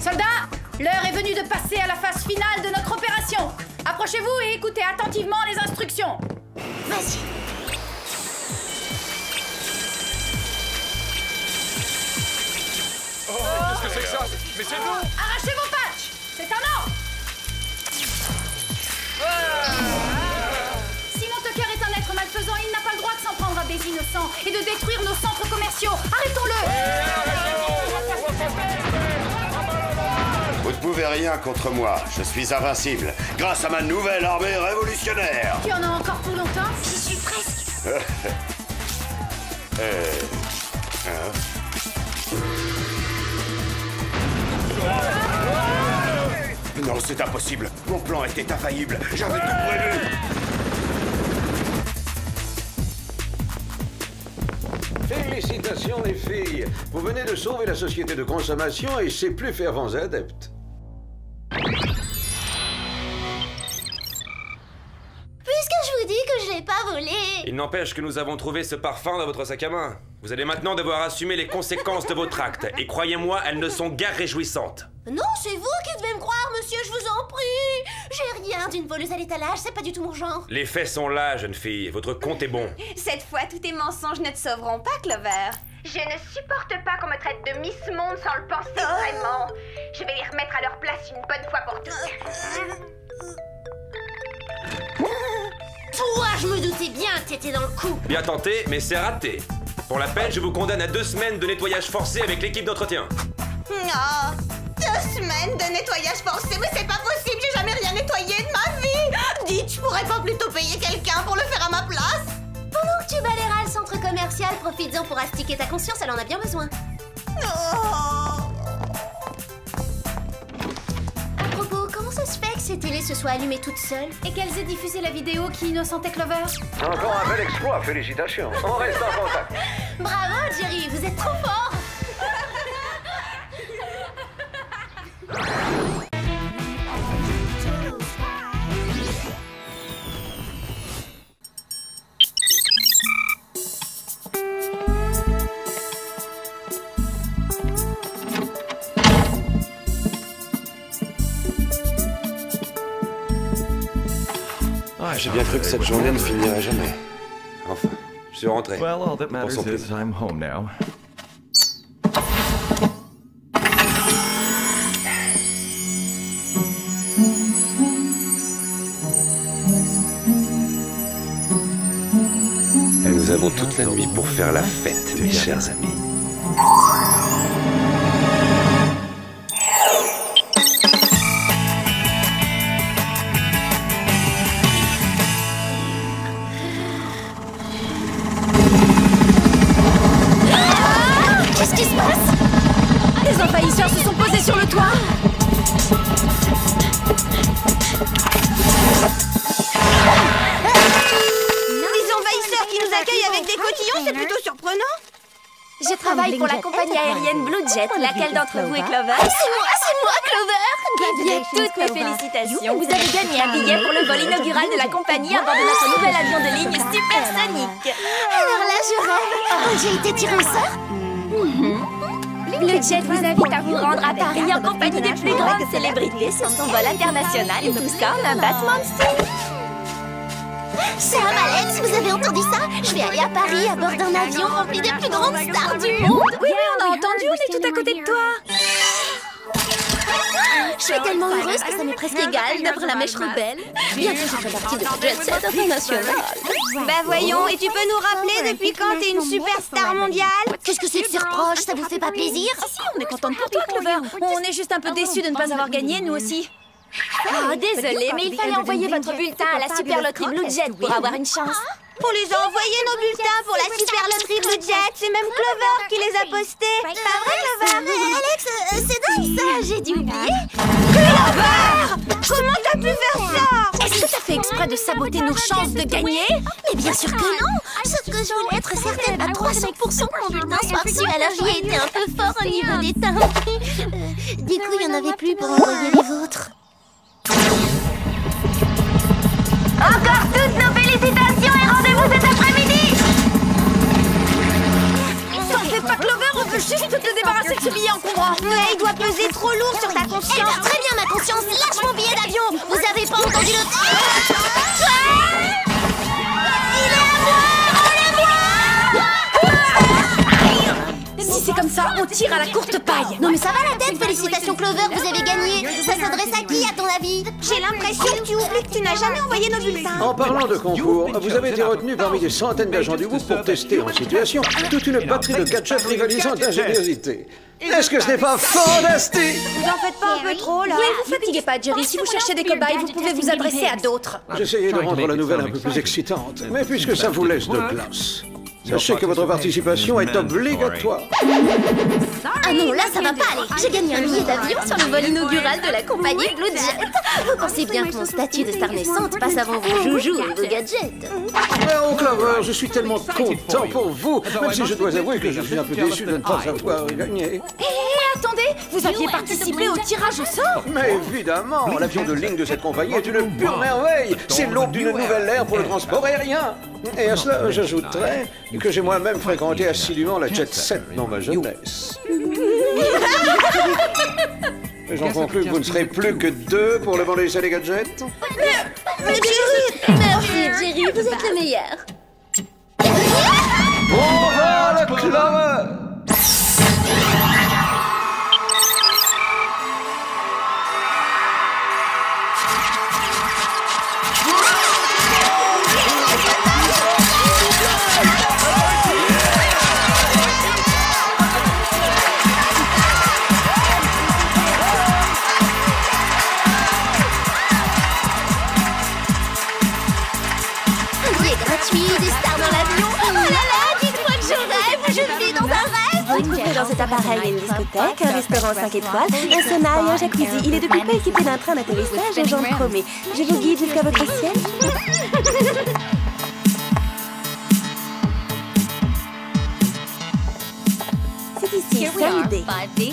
Soldats, l'heure est venue de passer à la phase finale de notre opération. Approchez-vous et écoutez attentivement les instructions. Vas-y. Oh, qu'est-ce que c'est que ça? Mais c'est nous! Arrachez vos patchs. C'est un ordre. Si mon Tucker est un être malfaisant, il n'a pas le droit de s'en prendre à des innocents et de détruire nos centres commerciaux. Arrêtons-le. Vous ne pouvez rien contre moi. Je suis invincible, grâce à ma nouvelle armée révolutionnaire. Tu en as encore pour longtemps? J'y suis presque. Non, c'est impossible. Mon plan était infaillible. J'avais tout prévu. Félicitations les filles. Vous venez de sauver la société de consommation et ses plus fervents adeptes. Puisque je vous dis que je l'ai pas volé. Il n'empêche que nous avons trouvé ce parfum dans votre sac à main. Vous allez maintenant devoir assumer les conséquences de votre acte. Et croyez-moi, elles ne sont guère réjouissantes. Non, c'est vous qui devez me croire, monsieur, je vous en prie. J'ai rien d'une voleuse à l'étalage, c'est pas du tout mon genre. Les faits sont là, jeune fille. Votre compte est bon. Cette fois, tous tes mensonges ne te sauveront pas, Clover. Je ne supporte pas qu'on me traite de Miss Monde sans le penser vraiment. Je vais les remettre à leur place une bonne fois pour toutes. Toi, je me doutais bien que t'étais dans le coup. Bien tenté, mais c'est raté. Pour la peine, je vous condamne à 2 semaines de nettoyage forcé avec l'équipe d'entretien. Oh, 2 semaines de nettoyage forcé, mais c'est pas possible, j'ai jamais rien nettoyé de ma vie. Dites, je pourrais pas plutôt payer quelqu'un pour le faire à ma place? Pendant que tu balayeras le centre commercial, profites-en pour astiquer ta conscience, elle en a bien besoin. Oh. À propos, comment ça se fait que ces télés se soient allumées toutes seules? Et qu'elles aient diffusé la vidéo qui innocentait Clover? Encore un bel exploit, félicitations. On reste en contact. Bravo, Jerry, vous êtes trop fort. J'ai bien cru que cette journée ne finirait jamais. Enfin, je suis rentré. Well, all that Pour matters son is plaisir. I'm home now. Et nous avons toute la nuit pour faire la fête, mes chers amis. Qu'est-ce qui se passe? Les envahisseurs se sont posés sur le toit. Les envahisseurs qui nous avec des cotillons, c'est plutôt surprenant. Je travaille pour la compagnie aérienne Blue Jet. Laquelle d'entre vous est Clover? C'est moi, Clover. Bien, toutes mes félicitations. Vous avez gagné un billet pour le vol inaugural de la compagnie à bord de notre nouvel avion de ligne supersonique. Alors là, je rêve. J'ai été tirée au sort. Blue Jet vous invite à vous rendre à Paris en compagnie des plus grandes célébrités sur son vol international et tout ça en un battement de cils. Sam, Alex, vous avez entendu ça? Je vais aller à Paris à bord d'un avion rempli des plus grandes stars du monde. Oui, on a entendu, on est tout à côté de toi. Je suis tellement heureuse que ça m'est presque égal d'après la mèche rebelle. Bientôt, je ferai partie de la Jet Set internationale. Bah voyons, et tu peux nous rappeler depuis quand t'es une superstar mondiale? Qu'est-ce que c'est que ces reproches? Ça vous fait pas plaisir? Si, on est contente pour toi, Clover. On est juste un peu déçus de ne pas avoir gagné, nous aussi. Oh, désolée, mais il fallait envoyer votre bulletin à la super loterie Blue Jet pour avoir une chance. On les a envoyés nos bulletins pour la super loterie Blue Jet. C'est même Clover qui les a postés. Pas vrai, Clover? Alex, c'est dingue ça, j'ai dû oublier. Clover! Comment t'as pu faire ça? Est-ce que t'as fait exprès de saboter nos chances de gagner? Mais bien sûr que non. Sauf que je voulais être certaine à 300% que mon bulletin soit reçu, alors j'y ai été un peu fort au niveau des timbres. Du coup, il n'y en avait plus pour envoyer les vôtres. Encore toutes nos félicitations et rendez-vous cet après-midi. T'en fais pas, Clover, on veut juste te débarrasser de ce billet encombrant. Ouais, il doit peser trop lourd sur ta conscience. Eh bien, très bien, ma conscience, lâche mon billet d'avion. Vous avez pas entendu le... Si c'est comme ça, on tire à la courte paille. Non mais ça va la tête, félicitations Clover, vous avez gagné. Ça s'adresse à qui, à ton avis? J'ai l'impression que tu oublies que tu n'as jamais envoyé nos bulletins. En parlant de concours, vous avez été retenu parmi des centaines d'agents du groupe pour tester en situation toute une batterie de gadgets rivalisant d'ingéniosité. Est-ce que ce n'est pas fantastique? Vous en faites pas un peu trop, là? Oui, vous fatiguez pas, Jerry. Si vous cherchez des cobayes, vous pouvez vous adresser à d'autres. J'essayais de rendre la nouvelle un peu plus excitante, mais puisque ça vous laisse de place, sachez que votre participation est obligatoire. Ah non, là ça va pas aller. J'ai gagné un billet d'avion sur le vol inaugural de la compagnie Blue Jet. Vous pensez bien que mon statut de star naissante passe avant vos joujoux et vos gadgets. Oh Clover, je suis tellement content pour vous, même si je dois avouer que je suis un peu déçu de ne pas avoir gagné. Hé, attendez, vous aviez participé au tirage au sort? Mais évidemment, l'avion de ligne de cette compagnie est une pure merveille. C'est l'aube d'une nouvelle ère pour le transport aérien. Et à cela, j'ajouterais que j'ai moi-même fréquenté assidûment la Jet Set dans ma jeunesse. J'en conclus que vous ne serez plus que deux pour le vendre des salles gadgets. Merci Jerry, vous êtes le meilleur. Bon vol, Clover! Des stars dans l'avion. Oh là là, dites-moi que je rêve, je vis dans un rêve. Retrouvez dans cet appareil une discothèque, un restaurant 5 étoiles, un sauna et un jacuzzi. Il est depuis peu équipé d'un train d'atterrissage aux jambes chromées. Je vous guide jusqu'à votre siège. C'est ici, salle D.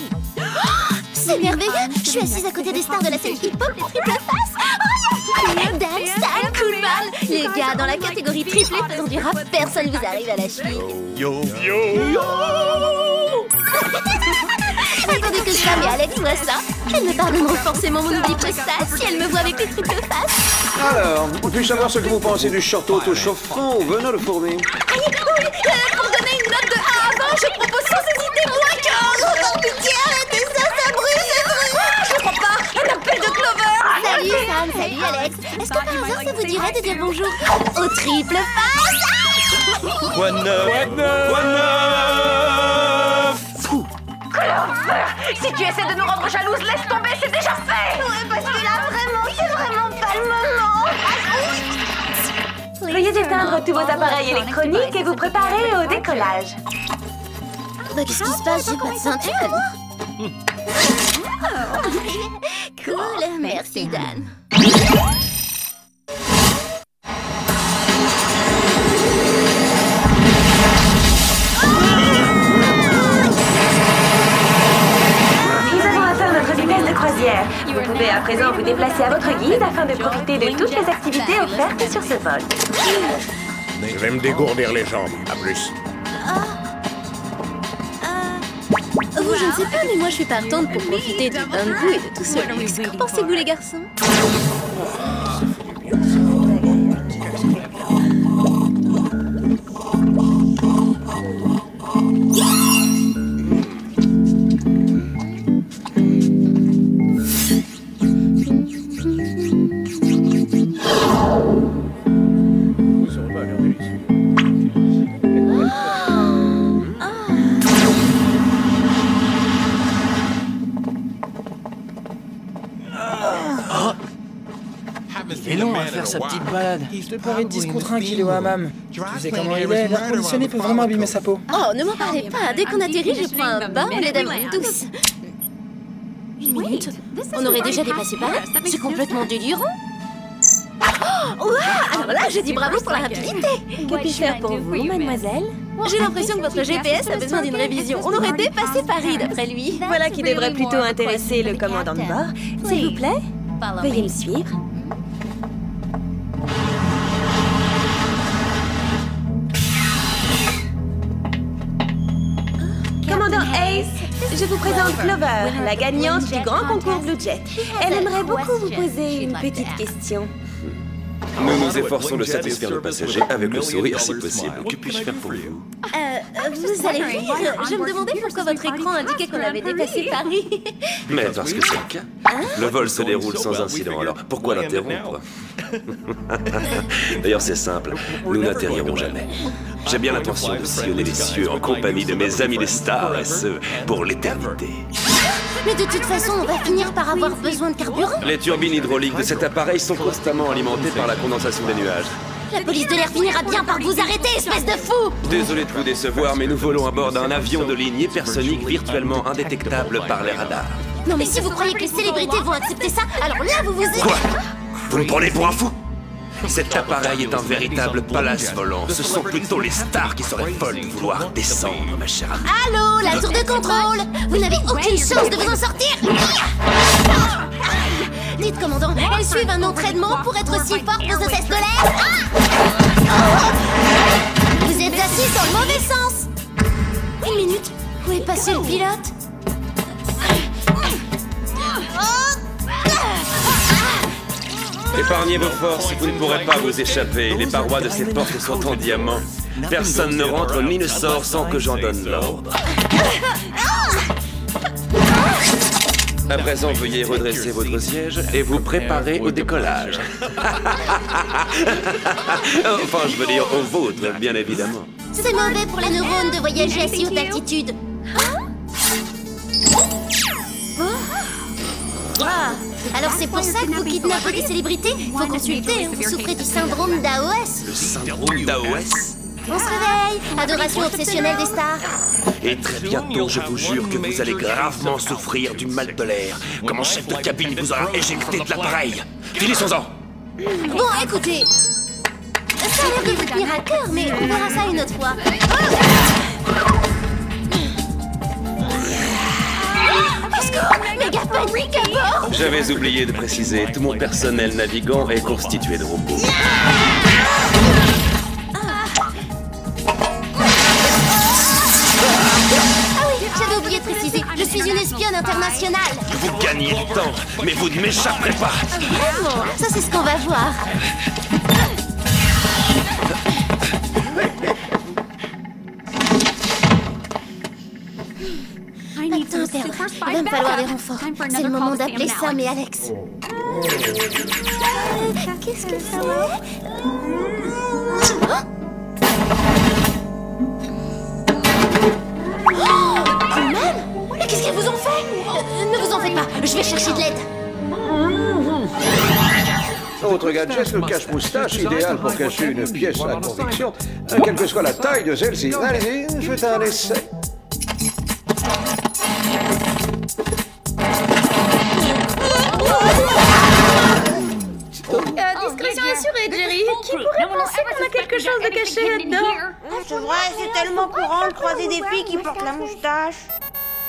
C'est merveilleux. Je suis assise à côté des stars de la scène hip-hop, les triple face. Oh, Dance, Stan, Coolman. Les gars, dans la catégorie triplé faisant du rap, personne vous arrive à la cheville. Yo. Attendez que Sam et Alex voient ça. Elles me pardonneront forcément mon oubli postal si elles me voient avec les triple faces. Alors, puis-je savoir ce que vous pensez du short auto-chauffant ou venant de fourmi? Pour donner une note de 1 à 20, je propose sans hésiter moins 15. Oh, pitié, arrêtez ça brûle, ça brûle. Je comprends pas, un appel de Clover. Salut Sam, salut Alex. Est-ce que par hasard ça vous dirait de dire bonjour au triple face? Quoi de neuf? Si tu essaies de nous rendre jalouses, laisse tomber, c'est déjà fait. Ouais, parce que là, vraiment, c'est vraiment pas le moment. Veuillez éteindre tous vos appareils électroniques et vous préparer au décollage. Bah, qu'est-ce qui se passe? J'ai pas de ceinture. Cool, merci Dan. croisière. Vous pouvez à présent vous déplacer à votre guise afin de profiter de toutes les activités offertes sur ce vol. Je vais me dégourdir les jambes. À plus. Vous, je ne sais pas, mais moi je suis partante pour profiter du bain de boue et de tout ce luxe. Qu'en pensez-vous, les garçons? Il est long à faire sa petite balade. Je peux être 10 contre 1 qu'il est au hammam. Tu sais comment il est, l'air conditionné peut vraiment abîmer sa peau. Oh, ne m'en parlez pas. Dès qu'on atterrit, je prends un bain au lait d'amande douce. Une minute? On aurait déjà dépassé par là? C'est complètement délirant. Oh, alors là, je dis bravo pour la rapidité. Que puis-je faire pour vous, mademoiselle? J'ai l'impression que votre GPS a besoin d'une révision. On aurait dépassé Paris, d'après lui. Voilà qui devrait plutôt intéresser le commandant de bord. S'il vous plaît, veuillez me suivre. Commandant Ace, je vous présente Clover, la gagnante du grand concours Blue Jet. Elle aimerait beaucoup vous poser une petite question. Nous nous efforçons de satisfaire nos passagers avec le sourire si possible. Que puis-je faire pour vous? Vous allez rire. Je me demandais pourquoi votre écran indiquait qu'on avait dépassé Paris. Mais parce que c'est le cas. Le vol se déroule sans incident, alors pourquoi l'interrompre? D'ailleurs, c'est simple, nous n'atterrirons jamais. J'ai bien l'intention de sillonner les cieux en compagnie de mes amis les stars, et ce, pour l'éternité. Mais de toute façon, on va finir par avoir besoin de carburant. Les turbines hydrauliques de cet appareil sont constamment alimentées par la condensation des nuages. La police de l'air finira bien par vous arrêter, espèce de fou! Désolé de vous décevoir, mais nous volons à bord d'un avion de ligne hypersonique virtuellement indétectable par les radars. Non mais si vous croyez que les célébrités vont accepter ça, alors là vous vous... Quoi? Vous me prenez pour un fou? Cet appareil est un véritable palace volant. Ce sont plutôt les stars qui seraient folles de vouloir descendre, ma chère amie. Allô, la tour de contrôle! Vous n'avez aucune chance de vous en sortir! Dites, commandant, elles suivent un entraînement pour être aussi fortes aux hôtesses de l'air? Vous êtes assis dans le mauvais sens! Une minute, où est passé le pilote? Épargnez vos forces, vous ne pourrez pas vous échapper. Les parois de ces portes sont en diamant. Personne ne rentre ni ne sort sans que j'en donne l'ordre. À présent, veuillez redresser votre siège et vous préparer au décollage. Enfin, je veux dire au vôtre, bien évidemment. C'est mauvais pour les neurones de voyager à si haute altitude. Alors c'est pour ça que vous kidnappez des célébrités? Faut consulter, vous souffrez du syndrome d'AOS. Le syndrome d'AOS? On se réveille, adoration obsessionnelle des stars. Et très bientôt, je vous jure que vous allez gravement souffrir du mal de l'air. Comme un chef de cabine vous aura éjecté de l'appareil. Finissons-en. Bon, écoutez, ça a l'air de vous tenir à cœur, mais on verra ça une autre fois. Méga panique à bord! J'avais oublié de préciser, tout mon personnel navigant est constitué de robots. Ah oui, j'avais oublié de préciser, je suis une espionne internationale! Vous gagnez le temps, mais vous ne m'échapperez pas! Vraiment? Ça c'est ce qu'on va voir. Attends, Perle, il va me falloir des renforts. C'est le moment d'appeler Sam et Alex. Qu'est-ce que c'est? Coleman? Mais qu'est-ce qu'ils vous ont fait? Ne vous en faites pas, je vais chercher de l'aide. Autre gadget, le cache-moustache, idéal pour cacher une pièce à conviction, quelle que soit la taille de celle-ci. Allez-y, faites un essai. Discrétion assurée, Jerry. Qui pourrait penser qu'on a quelque chose de caché là-dedans? C'est vrai, c'est tellement courant de croiser des filles qui portent la moustache.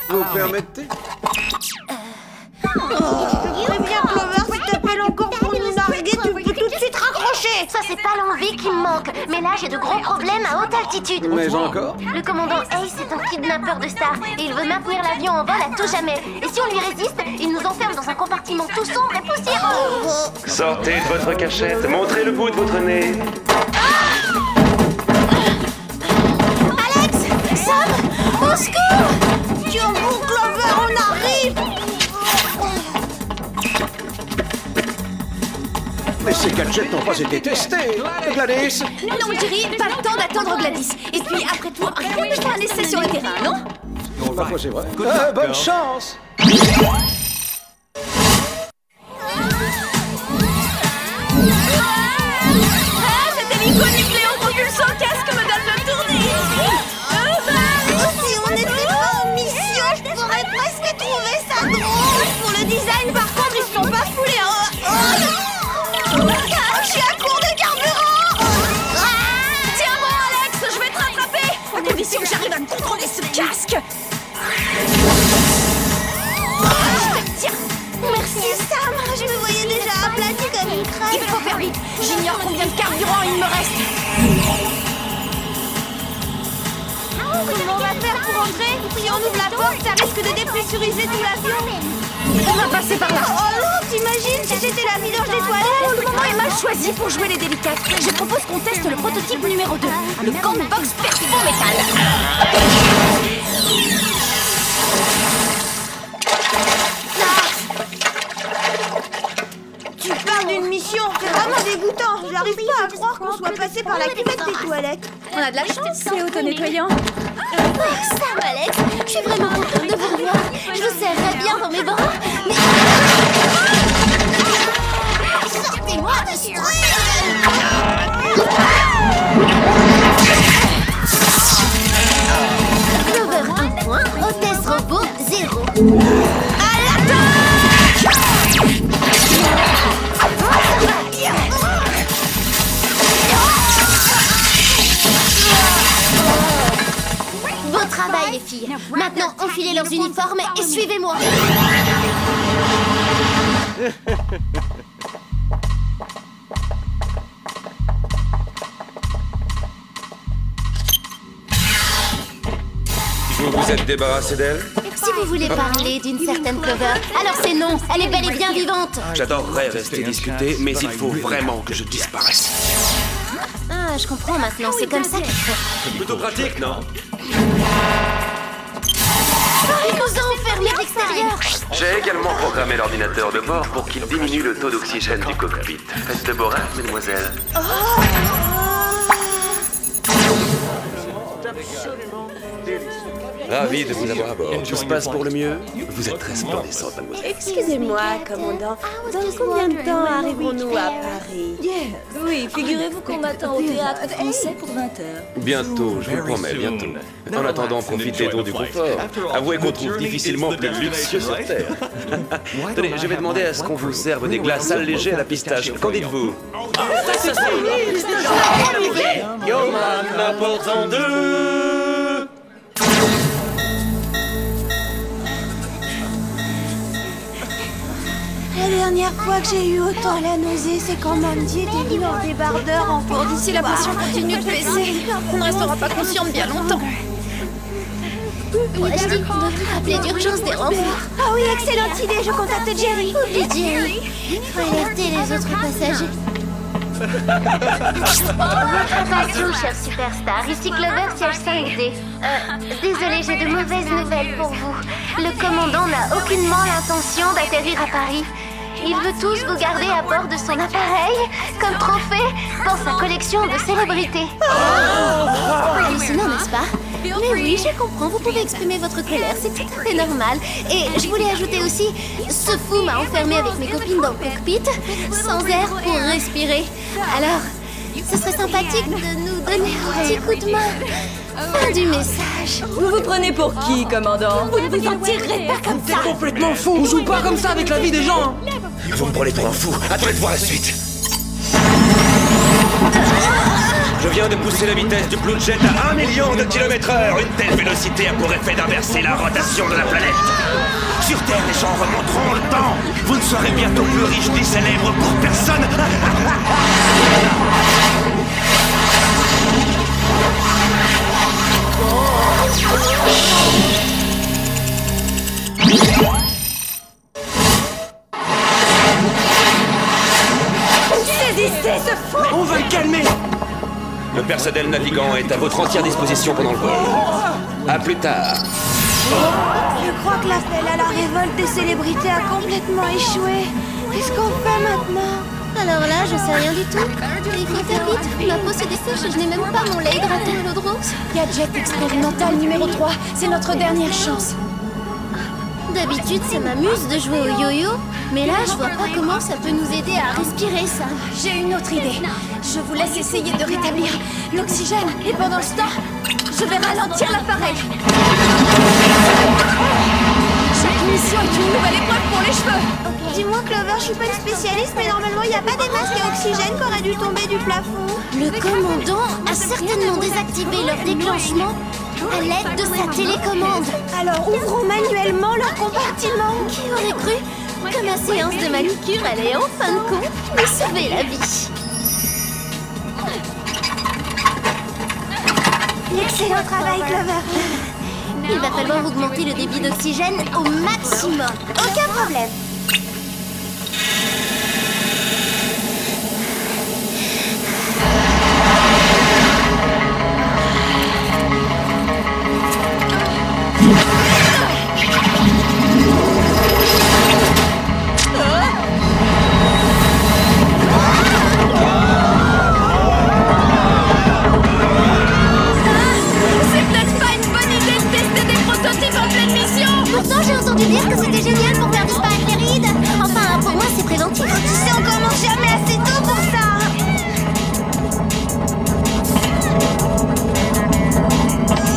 Vous permettez? Préviens Clover, si t'appelles encore pour nous narguer, tu peux tout de suite raccrocher. Ça, c'est pas l'envie qui me manque. Mais là, j'ai de gros problèmes à haute altitude. Mais encore? Le commandant Ace est un kidnappeur de stars et il veut maintenir l'avion en vol à tout jamais. Et si on lui résiste, il nous enferme dans un compartiment tout sombre et poussiéreux. Sortez de votre cachette, montrez le bout de votre nez. Alex, Sam, au secours! Tiens bon Clover, on arrive! Mais ces gadgets n'ont pas été testés. Gladys? Non, Jerry, pas le temps d'attendre Gladys. Et puis, après tout, rien ne fait un essai sur le terrain, non? Parfois c'est vrai. Bonne chance! Cet hélico-nucléo-propulsant casque me donne le tournis. Si on n'était pas en mission, je pourrais presque trouver ça drôle. Pour le design, par contre, ils se sont pas foulés. Je suis à court de carburant. Tiens bon, Alex, je vais te rattraper. À condition que j'arrive à contrôler ce casque. Tiens. Merci Sam, je me voyais déjà aplati comme une crêpe. Il faut faire vite. J'ignore combien de carburant il me reste. Comment on va faire pour entrer? Si on ouvre la porte, ça risque de dépressuriser tout l'avion. On va passer par là. Oh non, t'imagines si c'était la vidange des toilettes? Le moment est mal choisi pour jouer les délicates. Je propose qu'on teste le prototype numéro 2, le Gangbox Perform Métal. Tu parles d'une mission, c'est vraiment dégoûtant. J'arrive pas à croire qu'on soit passé par la cuvette des toilettes. On a de la chance, c'est auto-nettoyant. Sam, Alex, je suis vraiment contente de vous revoir. Je vous serrerai bien dans mes bras, mais... Sortez-moi de ce truc! Clover 1 point, hôtesse robot 0. À l'attaque! Beau travail les filles. Maintenant, enfilez leurs uniformes et suivez-moi. Vous vous êtes débarrassé d'elle? Si vous voulez parler d'une certaine Clover, alors c'est non. Elle est bel et bien vivante. J'adorerais rester discuter, mais il faut vraiment que je disparaisse. Ah, je comprends maintenant. C'est comme ça qu'il faut. Plutôt pratique, non? Il nous a enfermés à l'extérieur. J'ai également programmé l'ordinateur de bord pour qu'il diminue le taux d'oxygène du cockpit. Faites le beau rêve, mesdemoiselles. Ravi de vous avoir à bord. Tout se passe pour le mieux. Vous êtes resplendissante, mademoiselle. Excusez-moi, commandant. Dans combien de temps arriverons-nous à Paris? Oui, figurez-vous qu'on m'attend au théâtre français pour 20 h. Bientôt, je vous promets, bientôt. En attendant, profitez donc du confort. Avouez qu'on trouve difficilement plus luxueux sur Terre. Tenez, je vais demander à ce qu'on vous serve des glaces allégées à la pistache. Qu'en dites-vous? Yoman n'apporte en deux. La dernière fois que j'ai eu autant la nausée, c'est quand Mandy était venu en débardeur en port. Si la pression continue de baisser, on ne restera pas consciente bien longtemps. Ouais, je dis qu'on devrait appeler d'urgence des renforts. Ah oui, excellente idée, je contacte Jerry. Oublie Jerry. Faut alerter les autres passagers. Votre attention, chers superstars. Ici Clover, siège 5D. Désolé, j'ai de mauvaises nouvelles pour vous. Le commandant n'a aucunement l'intention d'atterrir à Paris. Il veut tous vous garder à bord de son appareil, comme trophée, dans sa collection de célébrités. Hallucinant, n'est-ce pas? Mais oui, je comprends, vous pouvez exprimer votre colère, c'est tout à fait normal. Et je voulais ajouter aussi, ce fou m'a enfermé avec mes copines dans le cockpit, sans air pour respirer. Alors, ce serait sympathique de nous donner un petit coup de main. Fin du message. Vous vous prenez pour qui, commandant? Vous ne vous en tirerez pas comme ça. T'es complètement fou, on joue pas comme ça avec la vie des gens. Vous me prenez pour un fou. Attendez de voir la suite. Je Je viens de pousser la vitesse du Blue Jet à 1 million de km/h. Une telle vélocité a pour effet d'inverser la rotation de la planète. Sur Terre, les gens remonteront le temps. Vous ne serez bientôt plus riche ni célèbre pour personne. Saisissez ce fou! On va le calmer. Le personnel navigant est à votre entière disposition pendant le vol. À plus tard. Je crois que l'appel à la révolte des célébrités a complètement échoué. Qu'est-ce qu'on fait maintenant? Alors là, je sais rien du tout. Il faut faire vite, ma peau se dessèche et je n'ai même pas mon lait hydraté à l'eau de rose. Gadget expérimental numéro 3, c'est notre dernière chance. D'habitude, ça m'amuse de jouer au yo-yo, mais là, je vois pas comment ça peut nous aider à respirer ça. J'ai une autre idée. Je vous laisse essayer de rétablir l'oxygène et pendant ce temps, je vais ralentir l'appareil. Chaque mission est une nouvelle épreuve pour les cheveux. Dis-moi, Clover, je suis pas une spécialiste, mais normalement, il n'y a pas des masques à oxygène qui auraient dû tomber du plafond. Le commandant a certainement désactivé leur déclenchement à l'aide de sa télécommande. Alors, ouvrons manuellement leur compartiment. Qui aurait cru que ma séance de manucure allait en fin de compte me sauver la vie? Excellent travail, Clover. Il va falloir augmenter le débit d'oxygène au maximum. Aucun problème. Pourtant, j'ai entendu dire que c'était génial pour faire disparaître les rides. Enfin, pour moi, c'est préventif. Tu sais, on commence jamais assez tôt pour ça.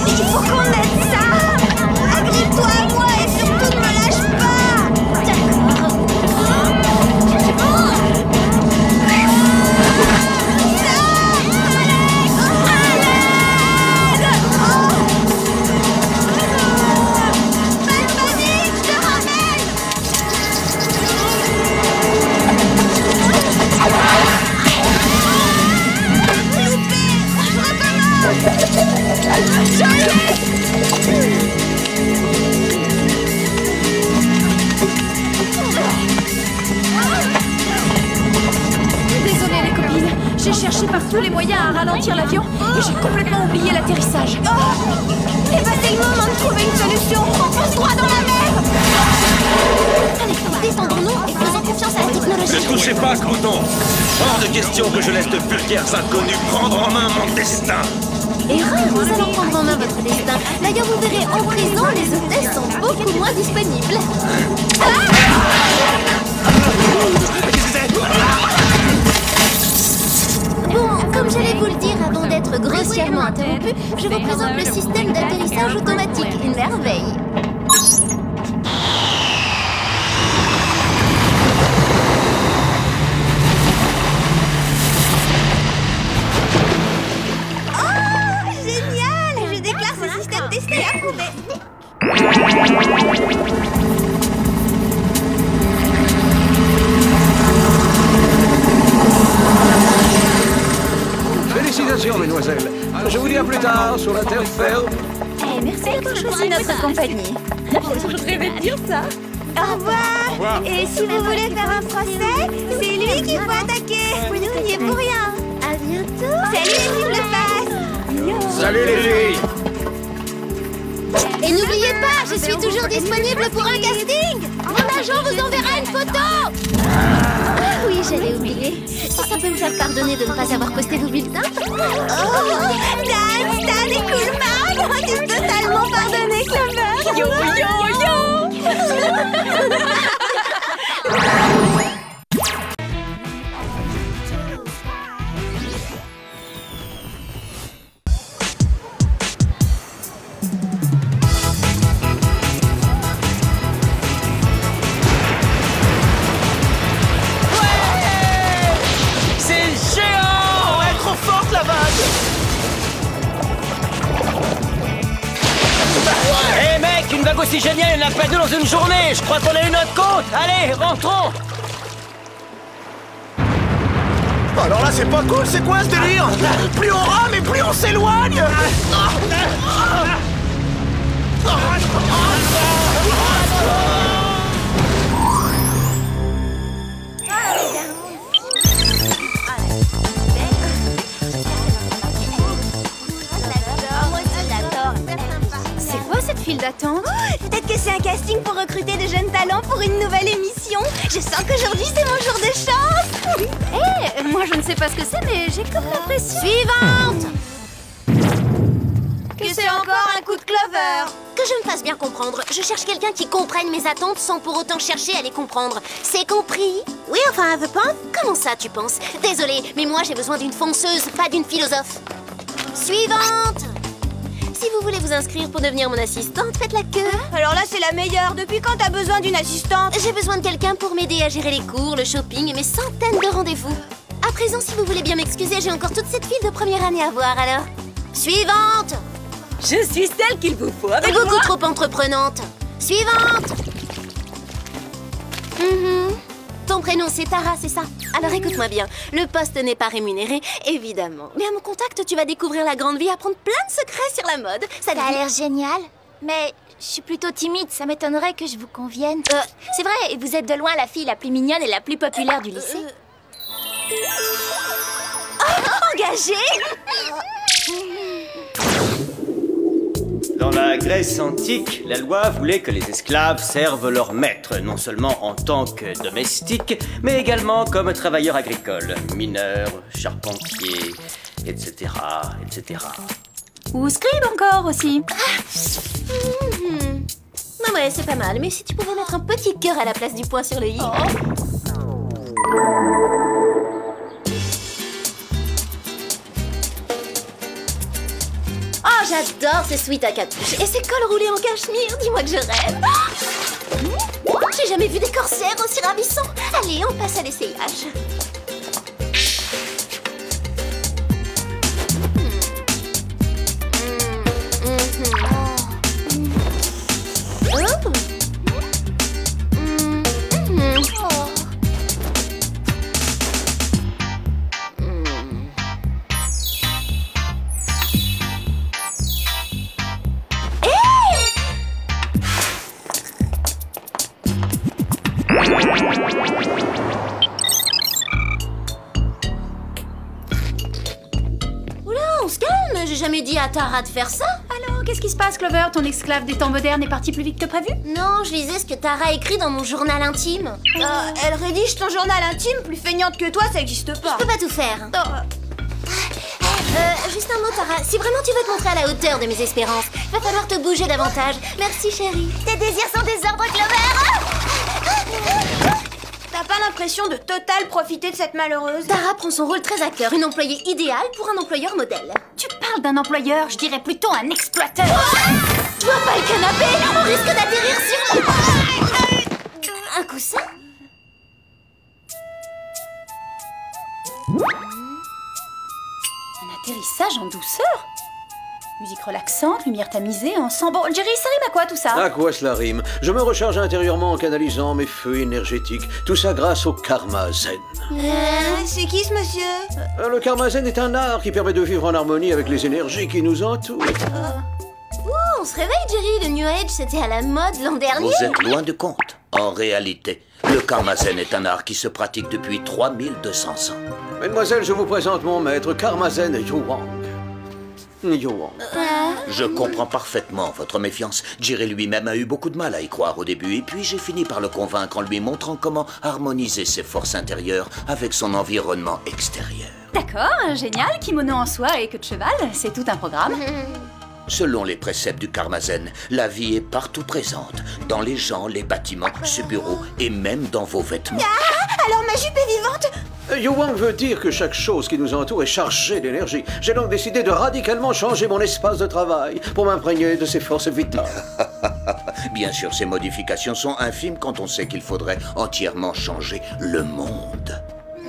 Il faut qu'on aide ça. Agrippe-toi à moi et surtout ne me lâche pas. D'accord. Désolée les copines, j'ai cherché par tous les moyens à ralentir l'avion et j'ai complètement oublié l'atterrissage. C'est pas le moment de trouver une solution. On fonce droit dans la mer. Allez, détendons-nous et faisons confiance à la technologie. Ne touchez pas, Crouton. Hors de question que je laisse de vulgaires inconnus prendre en main mon destin. Erreur, nous allons prendre en main votre destin. D'ailleurs, vous verrez, en présent, les hôtesses sont beaucoup moins disponibles. Bon, comme j'allais vous le dire avant d'être grossièrement interrompu, je vous présente le système d'atterrissage automatique, une merveille. Testé, approuvé. Félicitations, mesdemoiselles. Je vous dis à plus tard sur la terre ferme. Merci d'avoir choisi notre compagnie. J'ai toujours rêvé de dire ça. Au revoir. Et si vous voulez faire un procès, c'est lui qu'il faut attaquer. Nous n'y est pour rien. À bientôt. Salut les filles de face. Salut les filles. Et n'oubliez pas, je suis toujours disponible pour un casting. Mon agent vous enverra une photo. Ah oui, j'allais oublier. Si ça peut me faire pardonner de ne pas avoir posté vos bulletins. Oh, Stan et Coolman. Tu peux totalement pardonner, Clover. Yo, yo, yo. C'est géant! Ouais, trop forte la vague! aussi génial, il n'y en a pas deux dans une journée. Je crois qu'on a eu notre compte. Allez, rentrons. Alors là, c'est pas cool, c'est quoi ce délire? Plus on rame et plus on s'éloigne. C'est quoi cette file d'attente? Peut-être que c'est un casting pour recruter de jeunes talents pour une nouvelle émission. Je sens qu'aujourd'hui c'est mon jour de chance. Hé, moi je ne sais pas ce que c'est, mais j'ai comme l'impression... Suivante! Que c'est encore un coup de Clover. Que je me fasse bien comprendre, je cherche quelqu'un qui comprenne mes attentes sans pour autant chercher à les comprendre. C'est compris? Oui, enfin, veut pas? Comment ça, tu penses? Désolée, mais moi j'ai besoin d'une fonceuse, pas d'une philosophe. Suivante! Si vous voulez vous inscrire pour devenir mon assistante, faites la queue. Alors là, c'est la meilleure. Depuis quand t'as besoin d'une assistante? J'ai besoin de quelqu'un pour m'aider à gérer les cours, le shopping et mes centaines de rendez-vous. À présent, si vous voulez bien m'excuser, j'ai encore toute cette file de première année à voir, alors. Suivante! Je suis celle qu'il vous faut avec beaucoup moi. trop entreprenante. Suivante! Ton prénom, c'est Tara, c'est ça? Alors écoute-moi bien, le poste n'est pas rémunéré, évidemment. Mais à mon contact, tu vas découvrir la grande vie, apprendre plein de secrets sur la mode. Ça a l'air génial. Mais je suis plutôt timide, ça m'étonnerait que je vous convienne. C'est vrai, et vous êtes de loin la fille la plus mignonne et la plus populaire du lycée. Engagée! Dans la Grèce antique, la loi voulait que les esclaves servent leur maître, non seulement en tant que domestiques, mais également comme travailleurs agricoles, mineurs, charpentiers, etc., etc. Ou scribe encore aussi. Non ouais, c'est pas mal, mais si tu pouvais mettre un petit cœur à la place du point sur le i. Oh, j'adore ces sweats à capuche. Et ces cols roulés en cachemire, dis-moi que je rêve. J'ai jamais vu des corsaires aussi ravissants. Allez, on passe à l'essayage. Oula, on se calme, j'ai jamais dit à Tara de faire ça. Alors, qu'est-ce qui se passe, Clover? Ton esclave des temps modernes est parti plus vite que prévu? Non, je lisais ce que Tara écrit dans mon journal intime. Elle rédige ton journal intime, plus feignante que toi, ça existe pas. Je peux pas tout faire. Juste un mot, Tara. Si vraiment tu veux te montrer à la hauteur de mes espérances, va falloir te bouger davantage. Merci, chérie. Tes désirs sont des ordres, Clover. T'as pas l'impression de total profiter de cette malheureuse? Tara prend son rôle très à cœur, une employée idéale pour un employeur modèle. Tu parles d'un employeur, je dirais plutôt un exploiteur. Tu vois pas le canapé? On risque d'atterrir sur un coussin. Un atterrissage en douceur? Musique relaxante, lumière tamisée, encens... Bon, Jerry, ça rime à quoi tout ça? À quoi cela rime? Je me recharge intérieurement en canalisant mes feux énergétiques. Tout ça grâce au karma zen. C'est qui ce monsieur? Le karma zen est un art qui permet de vivre en harmonie avec les énergies qui nous entourent. On se réveille, Jerry. Le New Age, c'était à la mode l'an dernier. Vous êtes loin de compte. En réalité, le karma zen est un art qui se pratique depuis 3200 ans. Mademoiselle, je vous présente mon maître, Karma Zen Yuwang. Yuwang. Je comprends parfaitement votre méfiance. Jerry lui-même a eu beaucoup de mal à y croire au début, et puis j'ai fini par le convaincre en lui montrant comment harmoniser ses forces intérieures avec son environnement extérieur. D'accord, génial, kimono en soie et queue de cheval, c'est tout un programme. Selon les préceptes du karma zen, la vie est partout présente, dans les gens, les bâtiments, ce bureau et même dans vos vêtements. Alors ma jupe est vivante? Yuwang veut dire que chaque chose qui nous entoure est chargée d'énergie. J'ai donc décidé de radicalement changer mon espace de travail pour m'imprégner de ses forces vitales. Bien sûr, ces modifications sont infimes quand on sait qu'il faudrait entièrement changer le monde.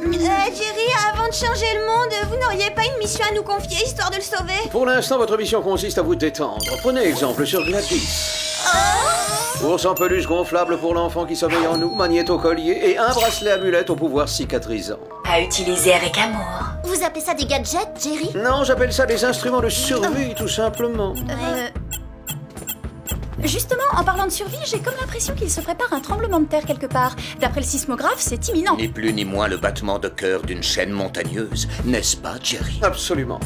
Jerry, avant de changer le monde, vous n'auriez pas une mission à nous confier, histoire de le sauver? Pour l'instant, votre mission consiste à vous détendre. Prenez exemple sur Gladys. Ours en peluche gonflable pour l'enfant qui sommeille en nous, magnéto-collier et un bracelet amulette au pouvoir cicatrisant. À utiliser avec amour. Vous appelez ça des gadgets, Jerry? Non, j'appelle ça des instruments de survie, tout simplement. Justement, en parlant de survie, j'ai comme l'impression qu'il se prépare un tremblement de terre quelque part. D'après le sismographe, c'est imminent. Ni plus ni moins le battement de cœur d'une chaîne montagneuse, n'est-ce pas, Jerry? Absolument.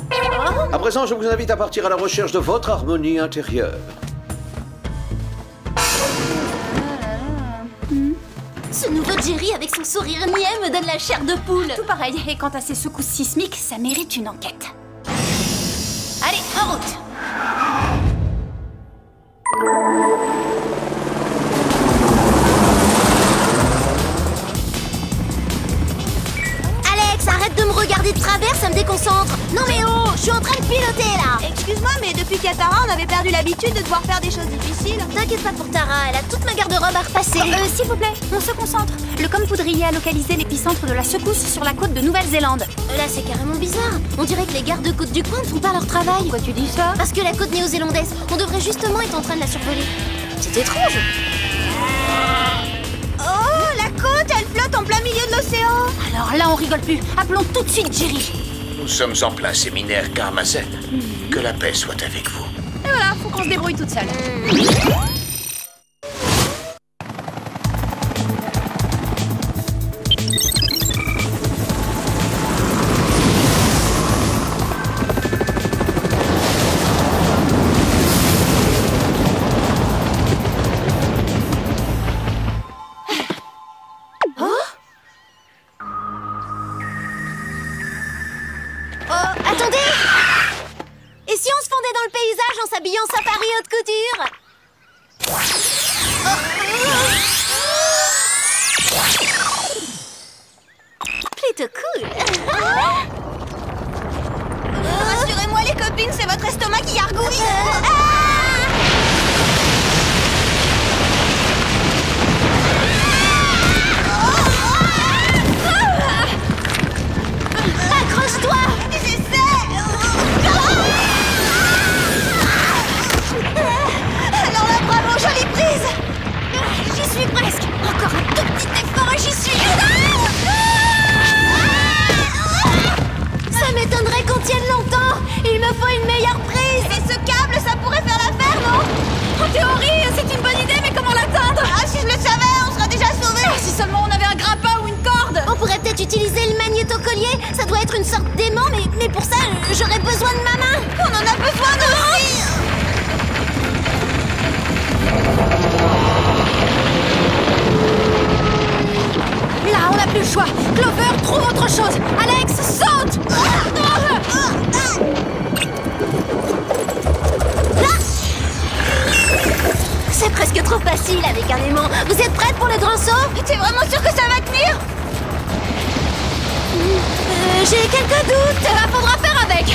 À présent, je vous invite à partir à la recherche de votre harmonie intérieure. Ce nouveau Jerry avec son sourire niais me donne la chair de poule. Tout pareil, et quant à ces secousses sismiques, ça mérite une enquête. Allez, en route! Alex, arrête de me regarder de travers, ça me déconcentre. Non mais oh, je suis en train de piloter là. Excuse-moi, mais depuis qu'il y a Tara, on avait perdu l'habitude de devoir faire des choses difficiles. T'inquiète pas pour Tara, elle a toute ma garde-robe à repasser. S'il vous plaît, on se concentre. Le com poudrier a localisé l'épicentre de la secousse sur la côte de Nouvelle-Zélande. Là, c'est carrément bizarre. On dirait que les gardes-côtes du coin ne font pas leur travail. Pourquoi tu dis ça? Parce que la côte néo-zélandaise, on devrait justement être en train de la survoler. C'est étrange. Oh, la côte, elle flotte en plein milieu de l'océan. Alors là, on rigole plus. Appelons tout de suite Jerry. Nous sommes en plein séminaire Karmazen. Que la paix soit avec vous. Et voilà, faut qu'on se débrouille toute seule. Attendez! Et si on se fondait dans le paysage en s'habillant safari haute couture? Plutôt cool. Rassurez-moi les copines, c'est votre estomac qui gargouille. Accroche-toi! Alors là, bravo, jolie prise. J'y suis presque. Encore un tout petit effort et j'y suis. Ça m'étonnerait qu'on tienne longtemps. Il me faut une meilleure prise. Et ce câble, ça pourrait faire l'affaire, non? En théorie, c'est une bonne idée, mais comment l'atteindre? Ah, si je le savais, on serait déjà sauvés. Si seulement on avait un grappin ou une corde. On pourrait peut-être utiliser le magnéto-collier. Ça doit être une sorte d'aimant, mais pour ça, j'aurais besoin de ma main. On en a besoin, nous aussi. Là, on n'a plus le choix. Clover, trouve autre chose. Alex, saute! C'est presque trop facile avec un aimant. Vous êtes prête pour le grand saut? T'es vraiment sûr que ça va tenir? J'ai quelques doutes. Il faudra faire avec.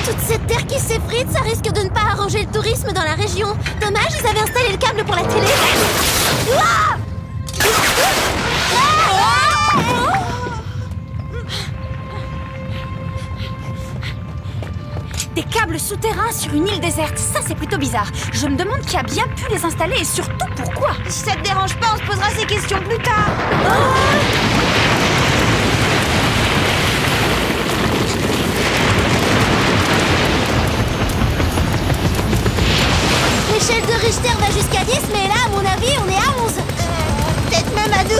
Toute cette terre qui s'effrite, ça risque de ne pas arranger le tourisme dans la région. Dommage, ils avaient installé le câble pour la télé. Ouah! Des câbles souterrains sur une île déserte, ça c'est plutôt bizarre. Je me demande qui a bien pu les installer et surtout pourquoi. Si ça te dérange pas, on se posera ces questions plus tard. L'échelle de Richter va jusqu'à 10, mais là, à mon avis, on est à 11. Peut-être même à 12.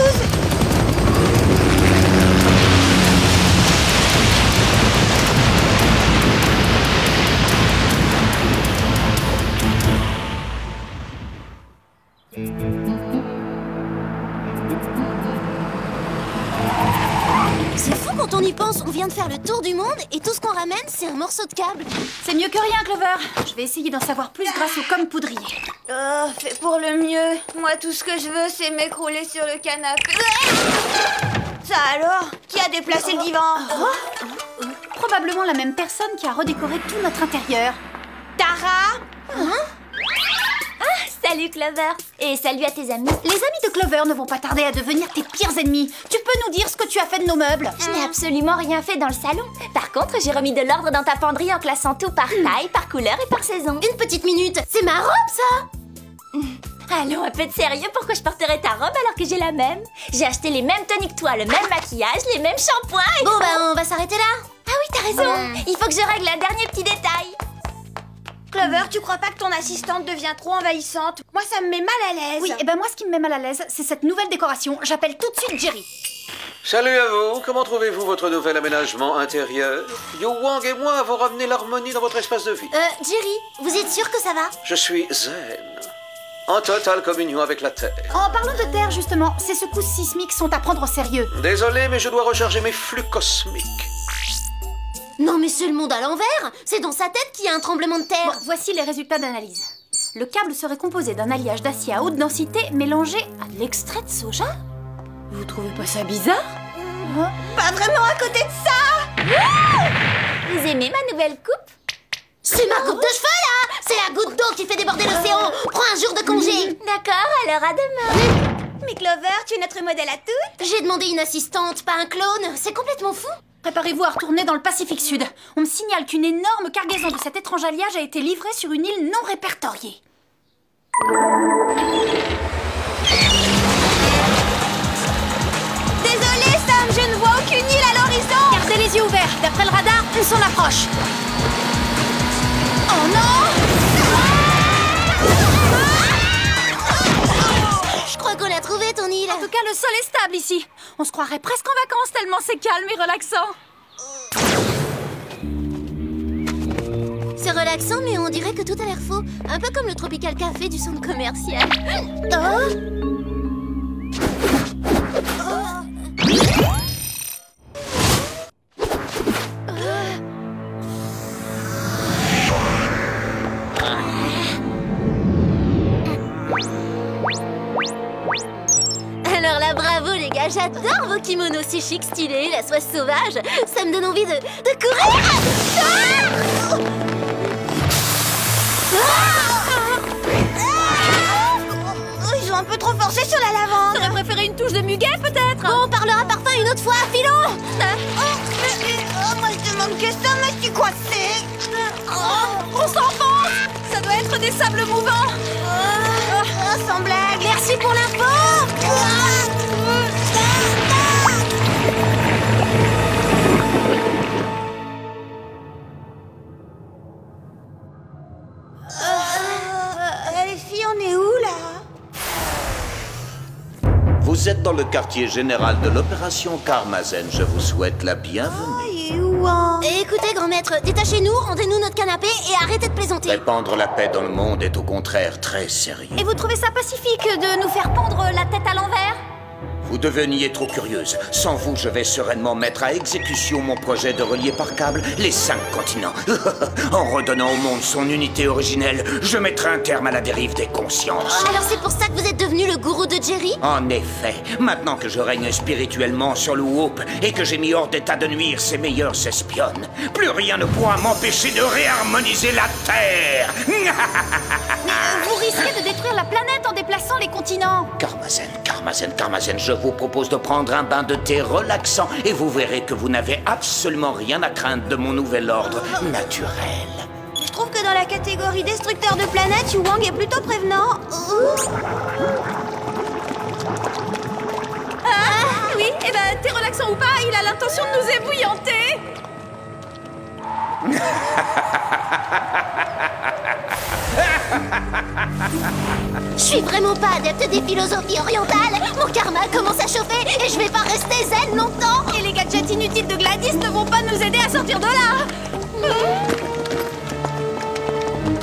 C'est fou quand on y pense, on vient de faire le tour du monde et tout ce qu'on ramène, c'est un morceau de câble. C'est mieux que rien, Clover. Je vais essayer d'en savoir plus grâce au com poudrier. Oh, fais pour le mieux. Moi, tout ce que je veux, c'est m'écrouler sur le canapé. Ça alors? Qui a déplacé le divan? Probablement la même personne qui a redécoré tout notre intérieur. Tara? Ah, Salut Clover. Et salut à tes amis. Les amis de Clover ne vont pas tarder à devenir tes pires ennemis. Tu peux nous dire ce que tu as fait de nos meubles? Je n'ai absolument rien fait dans le salon. Par contre, j'ai remis de l'ordre dans ta penderie en classant tout par taille, par couleur et par saison. Une petite minute, c'est ma robe ça? Allons, un peu de sérieux, pourquoi je porterais ta robe alors que j'ai la même? J'ai acheté les mêmes toniques que toi, le même maquillage, les mêmes shampoings et... Bon bah on va s'arrêter là. Ah oui, t'as raison. Il faut que je règle un dernier petit détail. Clover, tu crois pas que ton assistante devient trop envahissante? Moi, ça me met mal à l'aise. Oui, et ben moi, ce qui me met mal à l'aise, c'est cette nouvelle décoration. J'appelle tout de suite Jerry. Salut à vous, comment trouvez-vous votre nouvel aménagement intérieur? Yu Wang et moi avons ramené l'harmonie dans votre espace de vie. Jerry, vous êtes sûr que ça va? Je suis zen, en totale communion avec la Terre. En parlant de Terre, justement, ces secousses sismiques sont à prendre au sérieux. Désolé, mais je dois recharger mes flux cosmiques. Non mais c'est le monde à l'envers. C'est dans sa tête qu'il y a un tremblement de terre. Bon, voici les résultats d'analyse. Le câble serait composé d'un alliage d'acier à haute densité mélangé à de l'extrait de soja. Vous trouvez pas ça bizarre? Pas vraiment à côté de ça. Vous aimez ma nouvelle coupe? C'est ma coupe de cheveux là. C'est la goutte d'eau qui fait déborder l'océan. Prends un jour de congé. D'accord, alors à demain. Mais Clover, tu es notre modèle à toutes. J'ai demandé une assistante, pas un clone. C'est complètement fou. Préparez-vous à retourner dans le Pacifique Sud. On me signale qu'une énorme cargaison de cet étrange alliage a été livrée sur une île non répertoriée. Désolée Sam, je ne vois aucune île à l'horizon. Gardez les yeux ouverts. D'après le radar, on s'en approche. Oh non! Je crois qu'on l'a trouvé ton île. En tout cas, le sol est stable ici. On se croirait presque en vacances tellement c'est calme et relaxant. C'est relaxant, mais on dirait que tout a l'air faux. Un peu comme le Tropical Café du centre commercial. Oh! Alors là, bravo les gars, j'adore vos kimonos si chic, stylés, la soie sauvage. Ça me donne envie de courir. Ils ont un peu trop forcé sur la lavande. T'aurais préféré une touche de muguet peut-être? Bon, on parlera parfum une autre fois, filons. Moi je demande que ça, mais je suis coincée. On s'enfonce. Ça doit être des sables mouvants. Sans blague. Merci pour l'info. Les filles, on est où là? Vous êtes dans le quartier général de l'opération Karmazen. Je vous souhaite la bienvenue. Et écoutez, grand maître, détachez-nous, rendez-nous notre canapé et arrêtez de plaisanter. Répandre la paix dans le monde est au contraire très sérieux. Et vous trouvez ça pacifique de nous faire pendre la tête à l'envers? Vous deveniez trop curieuse. Sans vous, je vais sereinement mettre à exécution mon projet de relier par câble les 5 continents. En redonnant au monde son unité originelle, je mettrai un terme à la dérive des consciences. Alors c'est pour ça que vous êtes devenu le gourou de Jerry? En effet, maintenant que je règne spirituellement sur le Whoop et que j'ai mis hors d'état de nuire ses meilleurs espionnes, plus rien ne pourra m'empêcher de réharmoniser la Terre. Vous risquez de détruire la planète en déplaçant les continents. Karmazen, je vous propose de prendre un bain de thé relaxant et vous verrez que vous n'avez absolument rien à craindre de mon nouvel ordre naturel. Je trouve que dans la catégorie destructeur de planètes, Yu Wang est plutôt prévenant. Oui, et ben t'es relaxant ou pas, il a l'intention de nous ébouillanter. Je suis vraiment pas adepte des philosophies orientales. Mon karma commence à chauffer et je vais pas rester zen longtemps. Et les gadgets inutiles de Gladys ne vont pas nous aider à sortir de là.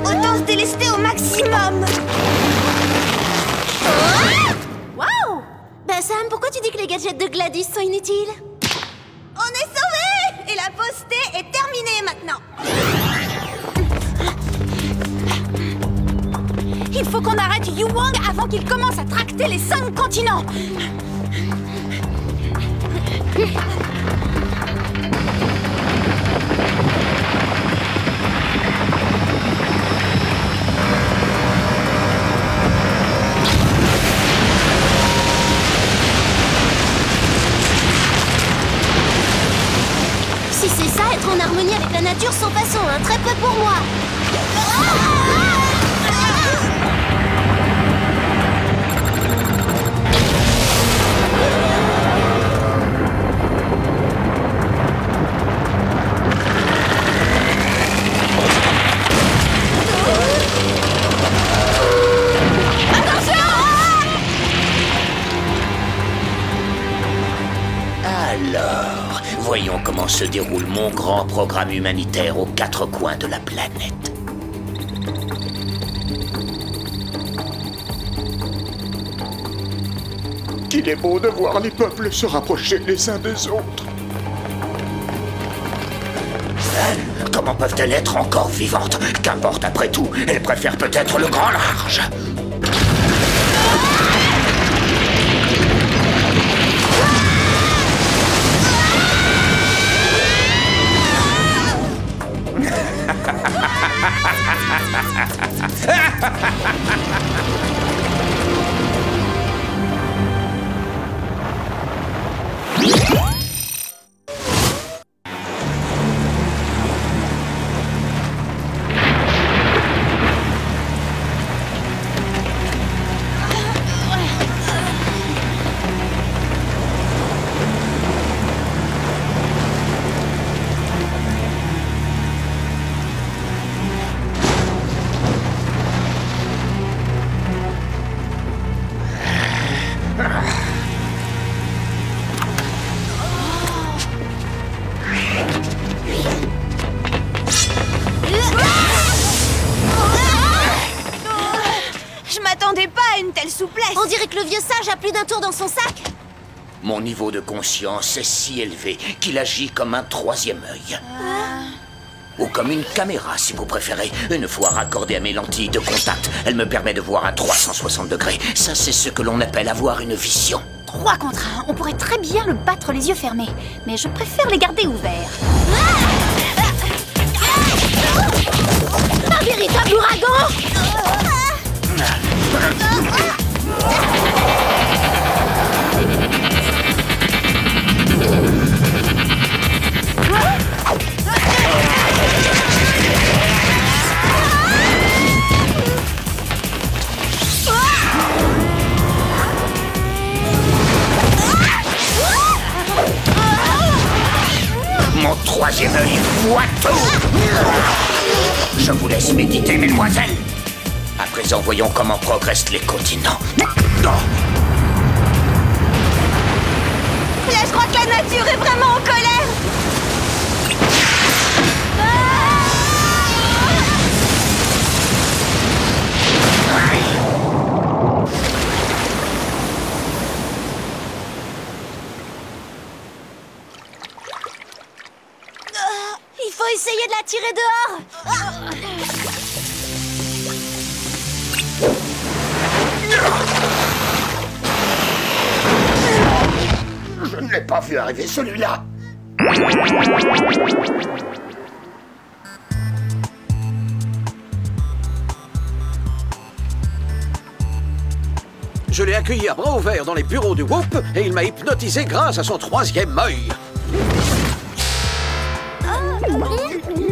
Autant se délester au maximum. Waouh! Bah Sam, pourquoi tu dis que les gadgets de Gladys sont inutiles? On est sauvés! Et la pause thé est terminée maintenant. Il faut qu'on arrête Yu Wang avant qu'il commence à tracter les 5 continents. nature sans façon, hein. Très peu pour moi. Alors, voyons comment se déroule mon grand programme humanitaire aux 4 coins de la planète. Qu'il est beau de voir les peuples se rapprocher les uns des autres. Comment peuvent-elles être encore vivantes? Qu'importe après tout, elles préfèrent peut-être le grand large. On dirait que le vieux sage a plus d'un tour dans son sac. Mon niveau de conscience est si élevé qu'il agit comme un 3e œil. Ou comme une caméra, si vous préférez. Une fois raccordée à mes lentilles de contact, elle me permet de voir à 360 degrés. Ça, c'est ce que l'on appelle avoir une vision. 3 contre 1, on pourrait très bien le battre les yeux fermés. Mais je préfère les garder ouverts. Un véritable ouragan! Mon 3e œil voit tout. Je vous laisse méditer, mesdemoiselles. À présent, voyons comment progressent les continents. Là, je crois que la nature est vraiment en colère. Il faut essayer de la tirer dehors. Je ne l'ai pas vu arriver, celui-là. Je l'ai accueilli à bras ouverts dans les bureaux du Whoop et il m'a hypnotisé grâce à son 3e œil.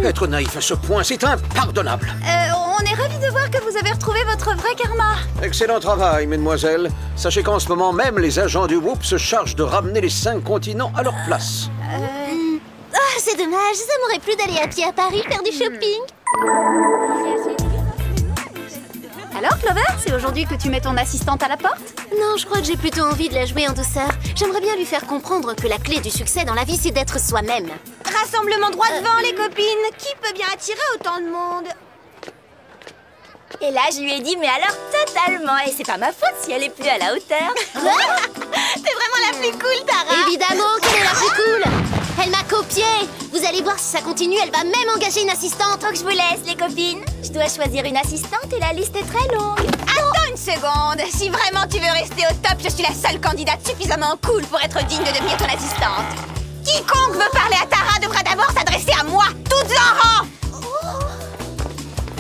Être naïf à ce point, c'est impardonnable. On est ravis de voir que vous avez retrouvé votre vrai karma. Excellent travail, mesdemoiselles. Sachez qu'en ce moment même, les agents du Whoop se chargent de ramener les 5 continents à leur place. Oh, c'est dommage, ça m'aurait plu d'aller à pied à Paris faire du shopping. Alors, Clover, c'est aujourd'hui que tu mets ton assistante à la porte? Non, je crois que j'ai plutôt envie de la jouer en douceur. J'aimerais bien lui faire comprendre que la clé du succès dans la vie, c'est d'être soi-même. Rassemblement droit devant, les copines. Qui peut bien attirer autant de monde? Et là, je lui ai dit, mais alors totalement. Et c'est pas ma faute si elle est plus à la hauteur. T'es vraiment la plus cool, Tara. Évidemment qu'elle est la plus cool. Elle m'a copié. Vous allez voir, si ça continue, elle va même engager une assistante. Donc je vous laisse, les copines. Je dois choisir une assistante et la liste est très longue. Attends une seconde. Si vraiment tu veux rester au top, je suis la seule candidate suffisamment cool pour être digne de devenir ton assistante. Quiconque veut parler à Tara devra d'abord s'adresser à moi, toutes en rang.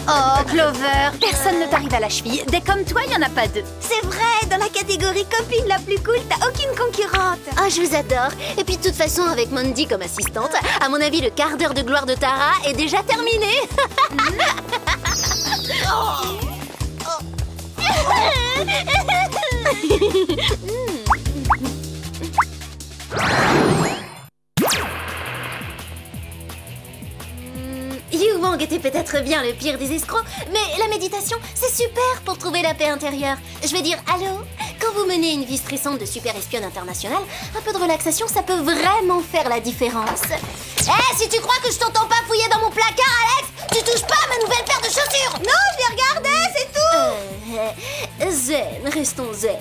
Oh, Clover, personne ne t'arrive à la cheville. Des comme toi, il n'y en a pas deux. C'est vrai, dans la catégorie copine la plus cool, t'as aucune concurrente. Oh, je vous adore. Et puis de toute façon, avec Mandy comme assistante, à mon avis, le quart d'heure de gloire de Tara est déjà terminé. Yu Wang était peut-être bien le pire des escrocs, mais la méditation, c'est super pour trouver la paix intérieure. Je veux dire, allô? Quand vous menez une vie stressante de super espionne internationale, un peu de relaxation, ça peut vraiment faire la différence. Eh, si tu crois que je t'entends pas fouiller dans mon placard, Alex, tu touches pas à ma nouvelle paire de chaussures! Non, je l'ai regardée, c'est tout! Zen, restons zen.